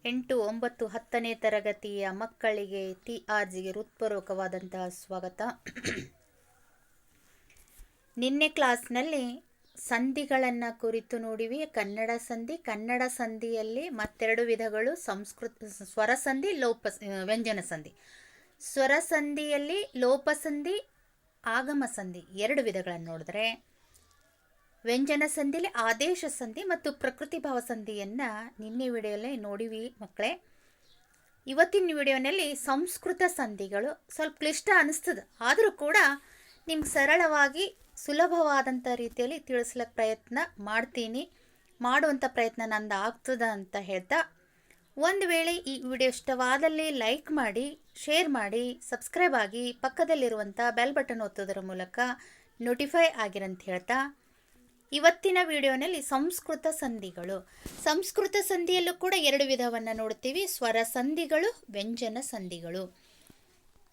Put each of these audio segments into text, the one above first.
8, 9, 10ನೇ ತರಗತಿಯ ಮಕ್ಕಳಿಗೆ TRGಗೆ ಹೃತ್ಪೂರ್ವಕವಾದಂತಹ ಸ್ವಾಗತ. ನಿನ್ನೆ ಕ್ಲಾಸ್ನಲ್ಲಿ ಸಂಧಿಗಳನ್ನು ಕುರಿತು ನೋಡಿವಿ. ಕನ್ನಡ ಸಂಧಿಯಲ್ಲಿ ಮತ್ತೆರಡು ವಿಧಗಳು: ಸ್ವರ ಸಂಧಿ, ವ್ಯಂಜನ ಸಂಧಿ. ಸ್ವರ ಸಂಧಿಯಲ್ಲಿ ಲೋಪಸಂಧಿ, ಆಗಮ ಸಂಧಿ ಎರಡು ವಿಧಗಳನ್ನು ನೋಡಿದ್ರೆ, ವ್ಯಂಜನ ಸಂಧಿಯಲ್ಲಿ ಆದೇಶ ಸಂಧಿ ಮತ್ತು ಪ್ರಕೃತಿ ಭಾವ ಸಂಧಿಯನ್ನು ನಿನ್ನೆ ವಿಡಿಯೋದಲ್ಲಿ ನೋಡಿವಿ ಮಕ್ಕಳೇ. ಇವತ್ತಿನ ವಿಡಿಯೋನಲ್ಲಿ ಸಂಸ್ಕೃತ ಸಂಧಿಗಳು ಸ್ವಲ್ಪ ಕ್ಲಿಷ್ಟ ಅನಿಸ್ತದೆ, ಆದರೂ ಕೂಡ ನಿಮ್ಗೆ ಸರಳವಾಗಿ ಸುಲಭವಾದಂಥ ರೀತಿಯಲ್ಲಿ ತಿಳಿಸ್ಲಿಕ್ಕೆ ಪ್ರಯತ್ನ ಮಾಡ್ತೀನಿ. ಮಾಡುವಂಥ ಪ್ರಯತ್ನ ನಂದು ಆಗ್ತದೆ ಅಂತ ಹೇಳ್ತಾ, ಒಂದು ವೇಳೆ ಈ ವಿಡಿಯೋ ಇಷ್ಟವಾದಲ್ಲಿ ಲೈಕ್ ಮಾಡಿ, ಶೇರ್ ಮಾಡಿ, ಸಬ್ಸ್ಕ್ರೈಬ್ ಆಗಿ, ಪಕ್ಕದಲ್ಲಿರುವಂಥ ಬೆಲ್ ಬಟನ್ ಒತ್ತೋದರ ಮೂಲಕ ನೋಟಿಫೈ ಆಗಿರಂತ ಹೇಳ್ತಾ, ಇವತ್ತಿನ ವಿಡಿಯೋನಲ್ಲಿ ಸಂಸ್ಕೃತ ಸಂಧಿಯಲ್ಲೂ ಕೂಡ ಎರಡು ವಿಧವನ್ನು ನೋಡ್ತೀವಿ: ಸ್ವರ ಸಂಧಿಗಳು, ವ್ಯಂಜನ ಸಂಧಿಗಳು.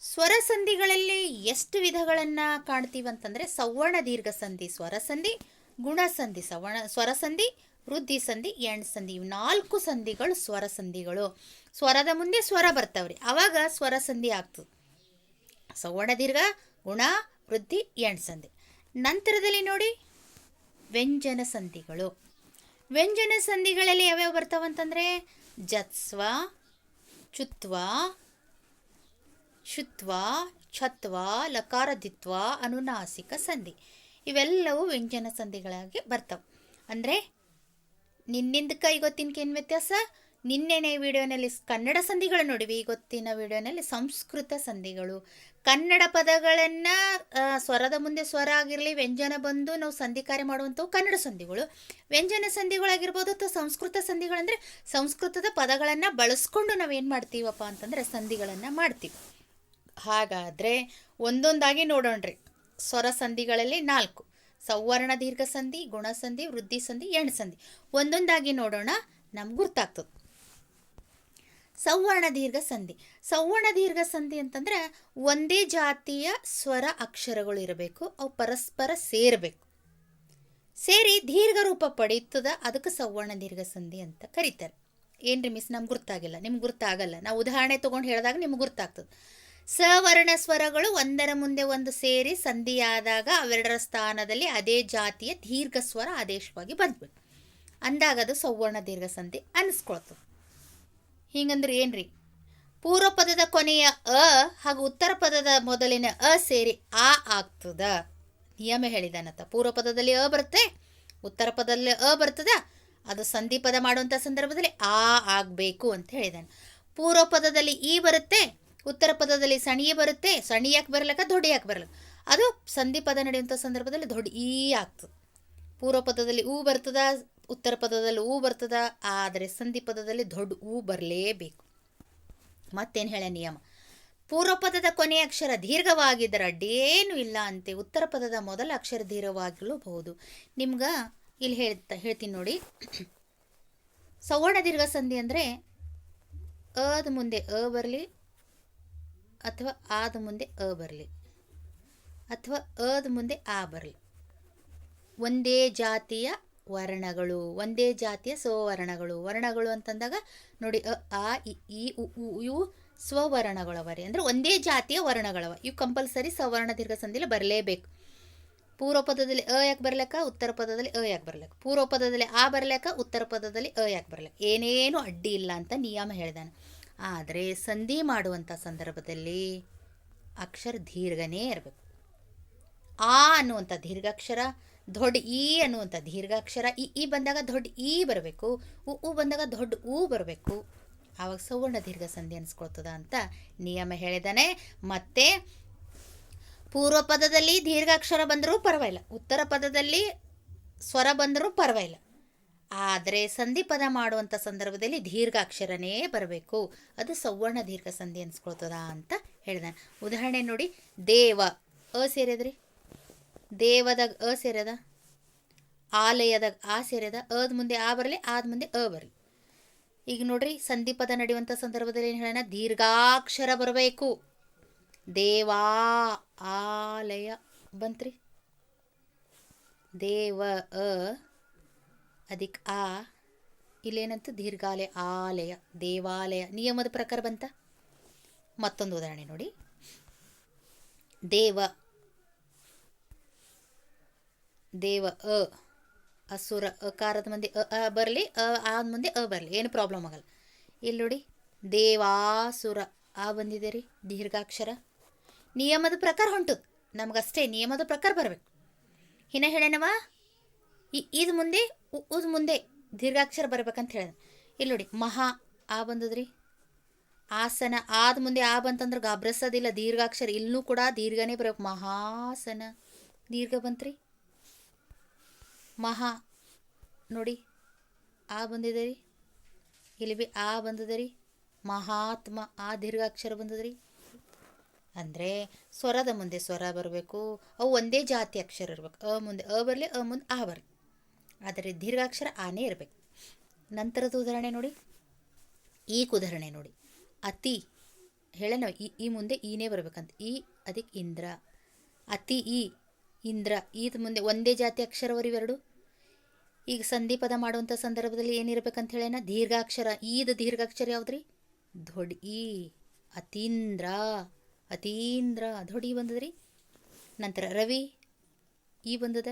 ಸ್ವರ ಸಂಧಿಗಳಲ್ಲಿ ಎಷ್ಟು ವಿಧಗಳನ್ನು ಕಾಣ್ತೀವಿ ಅಂತಂದರೆ, ಸವರ್ಣ ದೀರ್ಘ ಸಂಧಿ ಸ್ವರ ಸಂಧಿ, ಗುಣಸಂಧಿ ಸ್ವರ ಸಂಧಿ, ವೃದ್ಧಿ ಸಂಧಿ, ಎಂಡ್ ಸಂಧಿ. ಇವು 4 ಸಂಧಿಗಳು ಸ್ವರ ಸಂಧಿಗಳು. ಸ್ವರದ ಮುಂದೆ ಸ್ವರ ಬರ್ತಾವ್ರಿ, ಆವಾಗ ಸ್ವರ ಸಂಧಿ ಆಗ್ತದೆ. ಸವರ್ಣ ದೀರ್ಘ, ಗುಣ, ವೃದ್ಧಿ, ಎಂಡ್ ಸಂಧಿ. ನಂತರದಲ್ಲಿ ನೋಡಿ ವ್ಯಂಜನ ಸಂಧಿಗಳು. ವ್ಯಂಜನ ಸಂಧಿಗಳಲ್ಲಿ ಯಾವ್ಯಾವ ಬರ್ತಾವಂತಂದರೆ, ಜತ್ಸ್ವ, ಚುತ್ವ, ಶುತ್ವ, ಛತ್ವ, ಲಕಾರದಿತ್ವ, ಅನುನಾಸಿಕ ಸಂಧಿ. ಇವೆಲ್ಲವೂ ವ್ಯಂಜನ ಸಂಧಿಗಳಾಗಿ ಬರ್ತಾವೆ. ಅಂದರೆ ನಿನ್ನಿಂದಕ್ಕೆ ಇವತ್ತಿನಕೇನು ವ್ಯತ್ಯಾಸ? ನಿನ್ನೆನೇ ವಿಡಿಯೋನಲ್ಲಿ ಕನ್ನಡ ಸಂಧಿಗಳು ನೋಡಿವಿ, ಇವತ್ತಿನ ವಿಡಿಯೋನಲ್ಲಿ ಸಂಸ್ಕೃತ ಸಂಧಿಗಳು. ಕನ್ನಡ ಪದಗಳನ್ನು ಸ್ವರದ ಮುಂದೆ ಸ್ವರ ಆಗಿರಲಿ, ವ್ಯಂಜನ ಬಂದು ನಾವು ಸಂಧಿ ಕಾರ್ಯ ಮಾಡುವಂಥವು ಕನ್ನಡ ಸಂಧಿಗಳು. ವ್ಯಂಜನ ಸಂಧಿಗಳಾಗಿರ್ಬೋದು ಅಥವಾ ಸಂಸ್ಕೃತ ಸಂಧಿಗಳಂದರೆ ಸಂಸ್ಕೃತದ ಪದಗಳನ್ನು ಬಳಸ್ಕೊಂಡು ನಾವೇನು ಮಾಡ್ತೀವಪ್ಪ ಅಂತಂದರೆ ಸಂಧಿಗಳನ್ನು ಮಾಡ್ತೀವಿ. ಹಾಗಾದರೆ ಒಂದೊಂದಾಗಿ ನೋಡೋಣ್ರಿ. ಸ್ವರ ಸಂಧಿಗಳಲ್ಲಿ 4: ಸವರ್ಣ ದೀರ್ಘ ಸಂಧಿ, ಗುಣಸಂಧಿ, ವೃದ್ಧಿ ಸಂಧಿ, ಎಂಡ್ ಸಂಧಿ. ಒಂದೊಂದಾಗಿ ನೋಡೋಣ, ನಮ್ಗೆ ಗೊತ್ತಾಗ್ತದೆ. ಸವರ್ಣ ದೀರ್ಘ ಸಂಧಿ ಅಂತಂದ್ರೆ ಒಂದೇ ಜಾತಿಯ ಸ್ವರ ಅಕ್ಷರಗಳು ಇರಬೇಕು, ಅವು ಪರಸ್ಪರ ಸೇರಿ ದೀರ್ಘ ರೂಪ ಪಡೆಯುತ್ತದೆ. ಅದಕ್ಕೆ ಸವರ್ಣ ದೀರ್ಘ ಸಂಧಿ ಅಂತ ಕರೀತಾರೆ. ಏನ್ರಿ ಮಿಸ್, ನಮ್ಗೆ ಗೊತ್ತಾಗಿಲ್ಲ? ನಿಮ್ಗೆ ಗೊತ್ತಾಗಲ್ಲ, ನಾವು ಉದಾಹರಣೆ ತೊಗೊಂಡು ಹೇಳಿದಾಗ ನಿಮ್ಗೆ ಗೊತ್ತಾಗ್ತದೆ. ಸವರ್ಣ ಸ್ವರಗಳು ಒಂದರ ಮುಂದೆ ಒಂದು ಸೇರಿ ಸಂಧಿಯಾದಾಗ ಅವೆರಡರ ಸ್ಥಾನದಲ್ಲಿ ಅದೇ ಜಾತಿಯ ದೀರ್ಘ ಸ್ವರ ಆದೇಶವಾಗಿ ಬಂದ್ಬಿಟ್ಟು ಅಂದಾಗ ಅದು ಸವರ್ಣ ದೀರ್ಘ ಸಂಧಿ ಅನಿಸ್ಕೊಳ್ತದೆ. ಹಿಂಗಂದ್ರೆ ಏನ್ರಿ? ಪೂರ್ವ ಪದದ ಕೊನೆಯ ಅ ಹಾಗೂ ಉತ್ತರ ಪದದ ಮೊದಲಿನ ಅ ಸೇರಿ ಆ ಆಗ್ತದ. ನಿಯಮ ಹೇಳಿದಾನತ್ತ. ಪೂರ್ವ ಪದದಲ್ಲಿ ಅ ಬರುತ್ತೆ, ಉತ್ತರ ಪದದಲ್ಲಿ ಅ ಬರ್ತದ, ಅದು ಸಂಧಿ ಪದ ಮಾಡುವಂಥ ಸಂದರ್ಭದಲ್ಲಿ ಆ ಆಗಬೇಕು ಅಂತ ಹೇಳಿದಾನೆ. ಪೂರ್ವ ಪದದಲ್ಲಿ ಈ ಬರುತ್ತೆ, ಉತ್ತರ ಪದದಲ್ಲಿ ಸಣಿಯೇ ಬರುತ್ತೆ. ಸಣಿ ಯಾಕೆ ಬರಲಕ್ಕ, ದೊಡ್ಡ ಯಾಕೆ ಬರಲಕ್ಕ, ಅದು ಸಂಧಿ ಪದ ನಡೆಯುವಂಥ ಸಂದರ್ಭದಲ್ಲಿ ದೊಡ್ಡ ಈ ಆಗ್ತದೆ. ಪೂರ್ವ ಪದದಲ್ಲಿ ಊ ಬರ್ತದ, ಉತ್ತರ ಪದದಲ್ಲಿ ಊ ಬರ್ತದ, ಆದರೆ ಸಂಧಿ ಪದದಲ್ಲಿ ದೊಡ್ಡ ಊ ಬರಲೇಬೇಕು. ಮತ್ತೇನು ಹೇಳ ನಿಯಮ? ಪೂರ್ವ ಪದದ ಕೊನೆಯ ಅಕ್ಷರ ದೀರ್ಘವಾಗಿದ್ದರೆ ಅಡ್ಡೇನು ಇಲ್ಲ ಅಂತೆ. ಉತ್ತರ ಪದದ ಮೊದಲ ಅಕ್ಷರ ದೀರ್ಘವಾಗಿರಲೂಬಹುದು. ನಿಮ್ಗೆ ಇಲ್ಲಿ ಹೇಳ್ತೀನಿ ನೋಡಿ. ಸವರ್ಣ ದೀರ್ಘ ಸಂಧಿ ಅಂದರೆ ಅದ ಮುಂದೆ ಅ ಬರಲಿ, ಅಥವಾ ಆದ ಮುಂದೆ ಅ ಬರಲಿ, ಅಥವಾ ಅದ ಮುಂದೆ ಆ ಬರಲಿ. ಒಂದೇ ಜಾತಿಯ ವರ್ಣಗಳು, ಒಂದೇ ಜಾತಿಯ ವರ್ಣಗಳು ಅಂತಂದಾಗ ನೋಡಿ, ಅ, ಆ, ಇ, ಉ, ಇವು ಸ್ವವರ್ಣಗಳವರಿ, ಅಂದರೆ ಒಂದೇ ಜಾತಿಯ ವರ್ಣಗಳವ. ಇವು ಕಂಪಲ್ಸರಿ ಸವರ್ಣ ದೀರ್ಘ ಸಂಧಿಯಲ್ಲಿ ಬರಲೇಬೇಕು. ಪೂರ್ವ ಪದದಲ್ಲಿ ಅ ಯಾಕೆ ಬರಲಕ್ಕ, ಉತ್ತರ ಪದದಲ್ಲಿ ಅ ಯಾಕೆ ಬರಲಕ್ಕ, ಪೂರ್ವ ಪದದಲ್ಲಿ ಆ ಬರಲಕ್ಕ, ಉತ್ತರ ಪದದಲ್ಲಿ ಅ ಯಾಕೆ ಬರಲಕ್ಕ, ಏನೇನು ಅಡ್ಡಿ ಇಲ್ಲ ಅಂತ ನಿಯಮ ಹೇಳಿದಾನೆ. ಆದರೆ ಸಂಧಿ ಮಾಡುವಂಥ ಸಂದರ್ಭದಲ್ಲಿ ಅಕ್ಷರ ದೀರ್ಘನೇ ಇರಬೇಕು. ಆ ಅನ್ನುವಂಥ ದೀರ್ಘಾಕ್ಷರ, ದೊಡ್ಡ ಈ ಅನ್ನುವಂಥ ದೀರ್ಘಾಕ್ಷರ, ಈ ಬಂದಾಗ ದೊಡ್ಡ ಈ ಬರಬೇಕು, ಉ ಬಂದಾಗ ದೊಡ್ಡ ಊ ಬರಬೇಕು. ಆವಾಗ ಸವರ್ಣ ದೀರ್ಘ ಸಂಧಿ ಅನಿಸ್ಕೊಳ್ತದ ಅಂತ ನಿಯಮ ಹೇಳಿದಾನೆ. ಮತ್ತೆ ಪೂರ್ವ ಪದದಲ್ಲಿ ದೀರ್ಘಾಕ್ಷರ ಬಂದರೂ ಪರವಾಗಿಲ್ಲ, ಉತ್ತರ ಪದದಲ್ಲಿ ಸ್ವರ ಬಂದರೂ ಪರವಾಗಿಲ್ಲ, ಆದರೆ ಸಂಧಿ ಪದ ಮಾಡುವಂಥ ಸಂದರ್ಭದಲ್ಲಿ ದೀರ್ಘಾಕ್ಷರನೇ ಬರಬೇಕು. ಅದು ಸವರ್ಣ ದೀರ್ಘ ಸಂಧಿ ಅನಿಸ್ಕೊಳ್ತದ ಅಂತ ಹೇಳಿದಾನೆ. ಉದಾಹರಣೆ ನೋಡಿ, ದೇವ ಅ ಸೇರಿದ್ರಿ, ದೇವದಾಗ ಅ ಸೇರದ, ಆಲಯದಾಗ ಆ ಸೇರದ, ಅದ ಮುಂದೆ ಆ ಬರಲಿ, ಆದ ಮುಂದೆ ಅ ಬರಲಿ. ಈಗ ನೋಡ್ರಿ, ಸಂಧಿ ಪದ ನಡೆಯುವಂಥ ಸಂದರ್ಭದಲ್ಲಿ ಏನು ಹೇಳೋಣ? ದೀರ್ಘಾಕ್ಷರ ಬರಬೇಕು. ದೇವಾ ಆಲಯ ಬಂತ್ರಿ, ದೇವ ಅ ಅದಿಕ್ ಆ ಇಲ್ಲೇನಂತ ದೀರ್ಘಾಲಯ ಆಲಯ ದೇವಾಲಯ ನಿಯಮದ ಪ್ರಕಾರ ಬಂತ. ಮತ್ತೊಂದು ಉದಾಹರಣೆ ನೋಡಿ. ದೇವ ದೇವ ಅ ಅಸುರ ಅಕಾರದ ಮಂದಿ ಅ ಬರಲಿ ಆದ ಮುಂದೆ ಬರಲಿ, ಏನು ಪ್ರಾಬ್ಲಮ್ ಆಗಲ್ಲ. ಇಲ್ಲಿ ನೋಡಿ ದೇವಾಸುರ ಆ ಬಂದಿದೆ ರೀ ದೀರ್ಘಾಕ್ಷರ. ನಿಯಮದ ಪ್ರಕಾರ ಹೊಂಟದು, ನಮಗಷ್ಟೇ ನಿಯಮದ ಪ್ರಕಾರ ಬರಬೇಕು. ಇನ್ನು ಹೇಳೇನವ ಇದು ಮುಂದೆ ಉದ್ ಮುಂದೆ ದೀರ್ಘಾಕ್ಷರ ಬರ್ಬೇಕಂತ ಹೇಳಿದ. ಇಲ್ಲಿ ನೋಡಿ ಮಹಾ ಆ ಬಂದದ್ರಿ. ಆಸನ ಆದ ಮುಂದೆ ಆ ಬಂತಂದ್ರೆ ಗಾಬ್ರಸೋದಿಲ್ಲ, ದೀರ್ಘಾಕ್ಷರ ಇಲ್ಲೂ ಕೂಡ ದೀರ್ಘನೇ ಬರಬೇಕು. ಮಹಾಸನ ದೀರ್ಘ ಬಂತ್ರಿ. ಮಹಾ ನೋಡಿ ಆ ಬಂದಿದೆ ರೀ, ಇಲ್ಲಿ ಬಿ ಆ ಬಂದದ ರೀ. ಮಹಾತ್ಮ ಆ ದೀರ್ಘಾಕ್ಷರ ಬಂದದ್ರಿ. ಅಂದರೆ ಸ್ವರದ ಮುಂದೆ ಸ್ವರ ಬರಬೇಕು, ಅವು ಒಂದೇ ಜಾತಿ ಅಕ್ಷರ ಇರಬೇಕು. ಅ ಮುಂದೆ ಅ ಬರಲಿ, ಅ ಮುಂದೆ ಆ ಬರಲಿ, ಆದರೆ ದೀರ್ಘಾಕ್ಷರ ಆನೇ ಇರಬೇಕು. ನಂತರದ ಉದಾಹರಣೆ ನೋಡಿ, ಈಗ ಉದಾಹರಣೆ ನೋಡಿ. ಅತಿ ಹೇಳೇ ನಾವು ಈ ಮುಂದೆ ಈನೇ ಬರಬೇಕಂತ. ಈ ಅದಕ್ಕೆ ಇಂದ್ರ. ಅತಿ ಈ ಇಂದ್ರ ಈದ ಮುಂದೆ ಒಂದೇ ಜಾತಿ ಅಕ್ಷರವರಿ ಇವೆರಡು. ಈಗ ಸಂಧಿ ಪದ ಮಾಡುವಂಥ ಸಂದರ್ಭದಲ್ಲಿ ಏನಿರಬೇಕಂತ ಹೇಳೇನ ದೀರ್ಘಾಕ್ಷರ. ಈದ ದೀರ್ಘಾಕ್ಷರ ಯಾವುದ್ರಿ? ದೊಡ್ಡ ಈ. ಅತೀಂದ್ರ ಅತೀಂದ್ರ ದೊಡ್ಡ ಈ ಬಂದದ್ರಿ. ನಂತರ ರವಿ ಈ ಬಂದದ.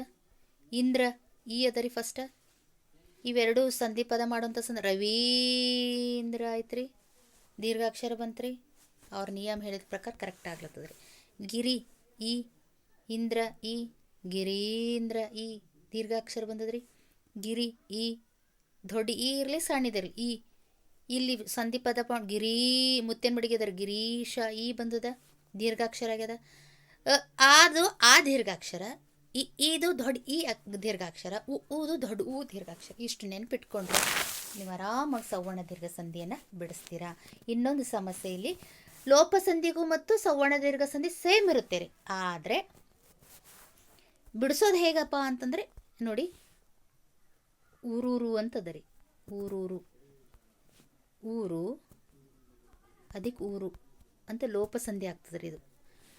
ಇಂದ್ರ ಈ ಅದ ರೀ ಫಸ್ಟ್. ಇವೆರಡು ಸಂಧಿ ಪದ ಮಾಡುವಂಥ ರವೀಂದ್ರ ಆಯ್ತು ರೀ, ದೀರ್ಘಾಕ್ಷರ ಬಂತ್ರಿ. ಅವ್ರ ನಿಯಮ ಹೇಳಿದ ಪ್ರಕಾರ ಕರೆಕ್ಟ್ ಆಗ್ಲತ್ತದ ರೀ. ಗಿರಿ ಈ ಇಂದ್ರ ಈ ಗಿರೀಂದ್ರ ಈ ದೀರ್ಘಾಕ್ಷರ ಬಂದದ್ರಿ. ಗಿರಿ ಈ ದೊಡ್ಡ ಈ ಇರಲಿ ಸಣ್ಣದಿರಲಿ ಈ. ಇಲ್ಲಿ ಸಂಧಿ ಪದ ಗಿರೀ ಮುತ್ತೇನು ಬಡಿಗೆದಾರ ಗಿರೀಶ ಈ ಬಂದದ ದೀರ್ಘಾಕ್ಷರ ಆಗ್ಯದ. ಅದು ಆ ದೀರ್ಘಾಕ್ಷರ, ಇದು ದೊಡ್ಡ ಈ ದೀರ್ಘಾಕ್ಷರ, ಊದು ದೊಡ್ಡ ಊ ದೀರ್ಘಾಕ್ಷರ. ಇಷ್ಟು ನೆನ್ಪಿಟ್ಕೊಂಡ್ರೆ ನೀವು ಆರಾಮಾಗಿ ಸವರ್ಣ ದೀರ್ಘ ಸಂಧಿಯನ್ನು ಬಿಡಿಸ್ತೀರಾ. ಇನ್ನೊಂದು ಸಮಸ್ಯೆಯಲ್ಲಿ ಲೋಪ ಸಂಧಿಗೂ ಮತ್ತು ಸವರ್ಣ ದೀರ್ಘ ಸಂಧಿ ಸೇಮ್ ಇರುತ್ತೆ ರೀ, ಆದರೆ ಬಿಡಿಸೋದು ಹೇಗಪ್ಪ ಅಂತಂದರೆ ನೋಡಿ, ಊರೂರು ಅಂತದ ರೀ. ಊರೂರು ಊರು ಅದಕ್ಕೆ ಊರು ಅಂತ ಲೋಪ ಸಂಧಿ ಆಗ್ತದೆ ರೀ ಇದು.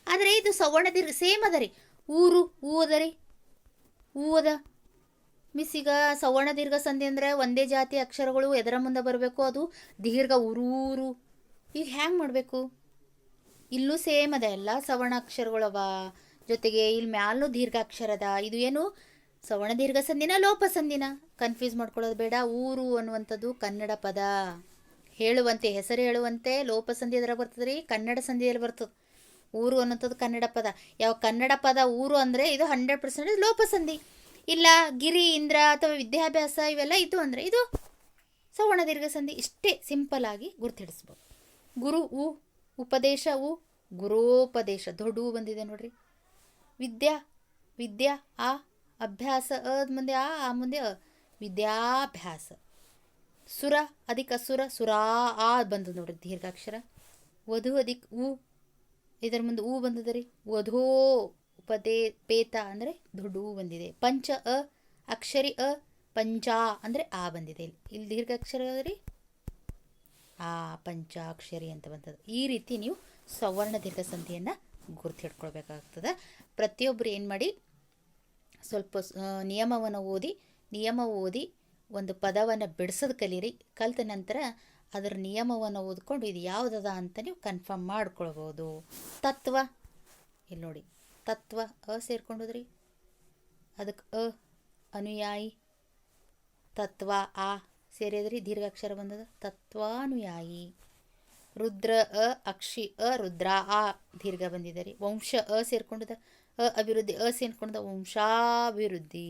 ಆದರೆ ಇದು ಸವರ್ಣ ದೀರ್ಘ ಸೇಮ್ ಅದ ರೀ. ಊರು ಹೂ ಅದ ರೀ, ಹೂ ಅದ ಮಿಸ್. ಈಗ ಸವರ್ಣ ದೀರ್ಘ ಸಂಧಿ ಅಂದರೆ ಒಂದೇ ಜಾತಿ ಅಕ್ಷರಗಳು ಎದರ ಮುಂದೆ ಬರಬೇಕು, ಅದು ದೀರ್ಘ ಊರೂರು. ಈಗ ಹ್ಯಾಂಗೆ ಮಾಡಬೇಕು? ಇಲ್ಲೂ ಸೇಮ್ ಅದ, ಎಲ್ಲ ಸವರ್ಣ ಅಕ್ಷರಗಳವ, ಜೊತೆಗೆ ಇಲ್ಲಿ ಮ್ಯಾಲೂ ದೀರ್ಘಾಕ್ಷರದ. ಇದು ಏನು ಸವರ್ಣ ದೀರ್ಘ ಸಂಧಿನ ಲೋಪ ಸಂಧಿನ ಕನ್ಫ್ಯೂಸ್ ಮಾಡ್ಕೊಳ್ಳೋದು ಬೇಡ. ಊರು ಅನ್ನುವಂಥದ್ದು ಕನ್ನಡ ಪದ, ಹೇಳುವಂತೆ ಹೆಸರು ಹೇಳುವಂತೆ ಲೋಪ ಸಂಧಿ ಎದರ ಬರ್ತದೆ ರೀ? ಕನ್ನಡ ಸಂಧಿಯಲ್ಲಿ ಬರ್ತದೆ. ಊರು ಅನ್ನೋಂಥದ್ದು ಕನ್ನಡ ಪದ. ಯಾವ ಕನ್ನಡ ಪದ ಊರು ಅಂದರೆ ಇದು 100% ಲೋಪ ಸಂಧಿ. ಇಲ್ಲ ಗಿರಿ ಇಂದ್ರ ಅಥವಾ ವಿದ್ಯಾಭ್ಯಾಸ ಇವೆಲ್ಲ ಇದು ಅಂದರೆ ಇದು ಸವರ್ಣ ದೀರ್ಘ ಸಂಧಿ. ಇಷ್ಟೇ ಸಿಂಪಲ್ ಆಗಿ ಗುರ್ತಿಡಿಸ್ಬೋದು. ಗುರು ಉ ಉಪದೇಶ ಉ ಗುರೋಪದೇಶ ದೊಡ್ಡ ಹೂ ಬಂದಿದೆ ನೋಡ್ರಿ. ವಿದ್ಯಾ ವಿದ್ಯಾ ಆ ಅಭ್ಯಾಸ ಅದ ಮುಂದೆ ಆ ಮುಂದೆ ವಿದ್ಯಾಭ್ಯಾಸ. ಸುರ ಅಧಿಕ ಸುರ ಸುರಾ ಆ ಬಂದದ ನೋಡ್ರಿ ದೀರ್ಘಾಕ್ಷರ. ವಧು ಅಧಿಕ್ ಉ ಇದರ ಮುಂದೆ ಹೂ ಬಂದದ ರೀ. ವಧೋ ಉಪದೇ ಪೇತ ಅಂದರೆ ದೊಡ್ಡ ಹೂ ಬಂದಿದೆ. ಪಂಚ ಅ ಅಕ್ಷರಿ ಅ ಪಂಚ ಅಂದರೆ ಆ ಬಂದಿದೆ. ಇಲ್ಲಿ ದೀರ್ಘಾಕ್ಷರ ರೀ ಆ ಪಂಚಾಕ್ಷರಿ ಅಂತ ಬಂದದ. ಈ ರೀತಿ ನೀವು ಸವರ್ಣ ದೀರ್ಘ ಸಂಧಿಯನ್ನು ಗುರ್ತಿಡ್ಕೊಳ್ಬೇಕಾಗ್ತದೆ. ಪ್ರತಿಯೊಬ್ಬರು ಏನು ಮಾಡಿ, ಸ್ವಲ್ಪ ನಿಯಮ ಓದಿ ಒಂದು ಪದವನ್ನು ಬಿಡಿಸೋದು ಕಲೀರಿ. ಕಲಿತ ನಂತರ ಅದರ ನಿಯಮವನ್ನು ಓದ್ಕೊಂಡು ಇದು ಯಾವುದದ ಅಂತ ನೀವು ಕನ್ಫರ್ಮ್ ಮಾಡ್ಕೊಳ್ಬೋದು. ತತ್ವ ಇಲ್ಲಿ ನೋಡಿ, ತತ್ವ ಅ ಸೇರ್ಕೊಂಡದ್ರಿ, ಅದಕ್ಕೆ ಅನುಯಾಯಿ. ತತ್ವ ಆ ಸೇರಿದ್ರಿ, ದೀರ್ಘಾಕ್ಷರ ಬಂದದ ತತ್ವಾನುಯಾಯಿ. ರುದ್ರ ಅಕ್ಷಿ ರುದ್ರ ಆ ದೀರ್ಘ ಬಂದಿದೆ ರೀ. ವಂಶ ಸೇರ್ಕೊಂಡದ ಅಭಿವೃದ್ಧಿ ಸೇರ್ಕೊಂಡದ ವಂಶಾಭಿವೃದ್ಧಿ.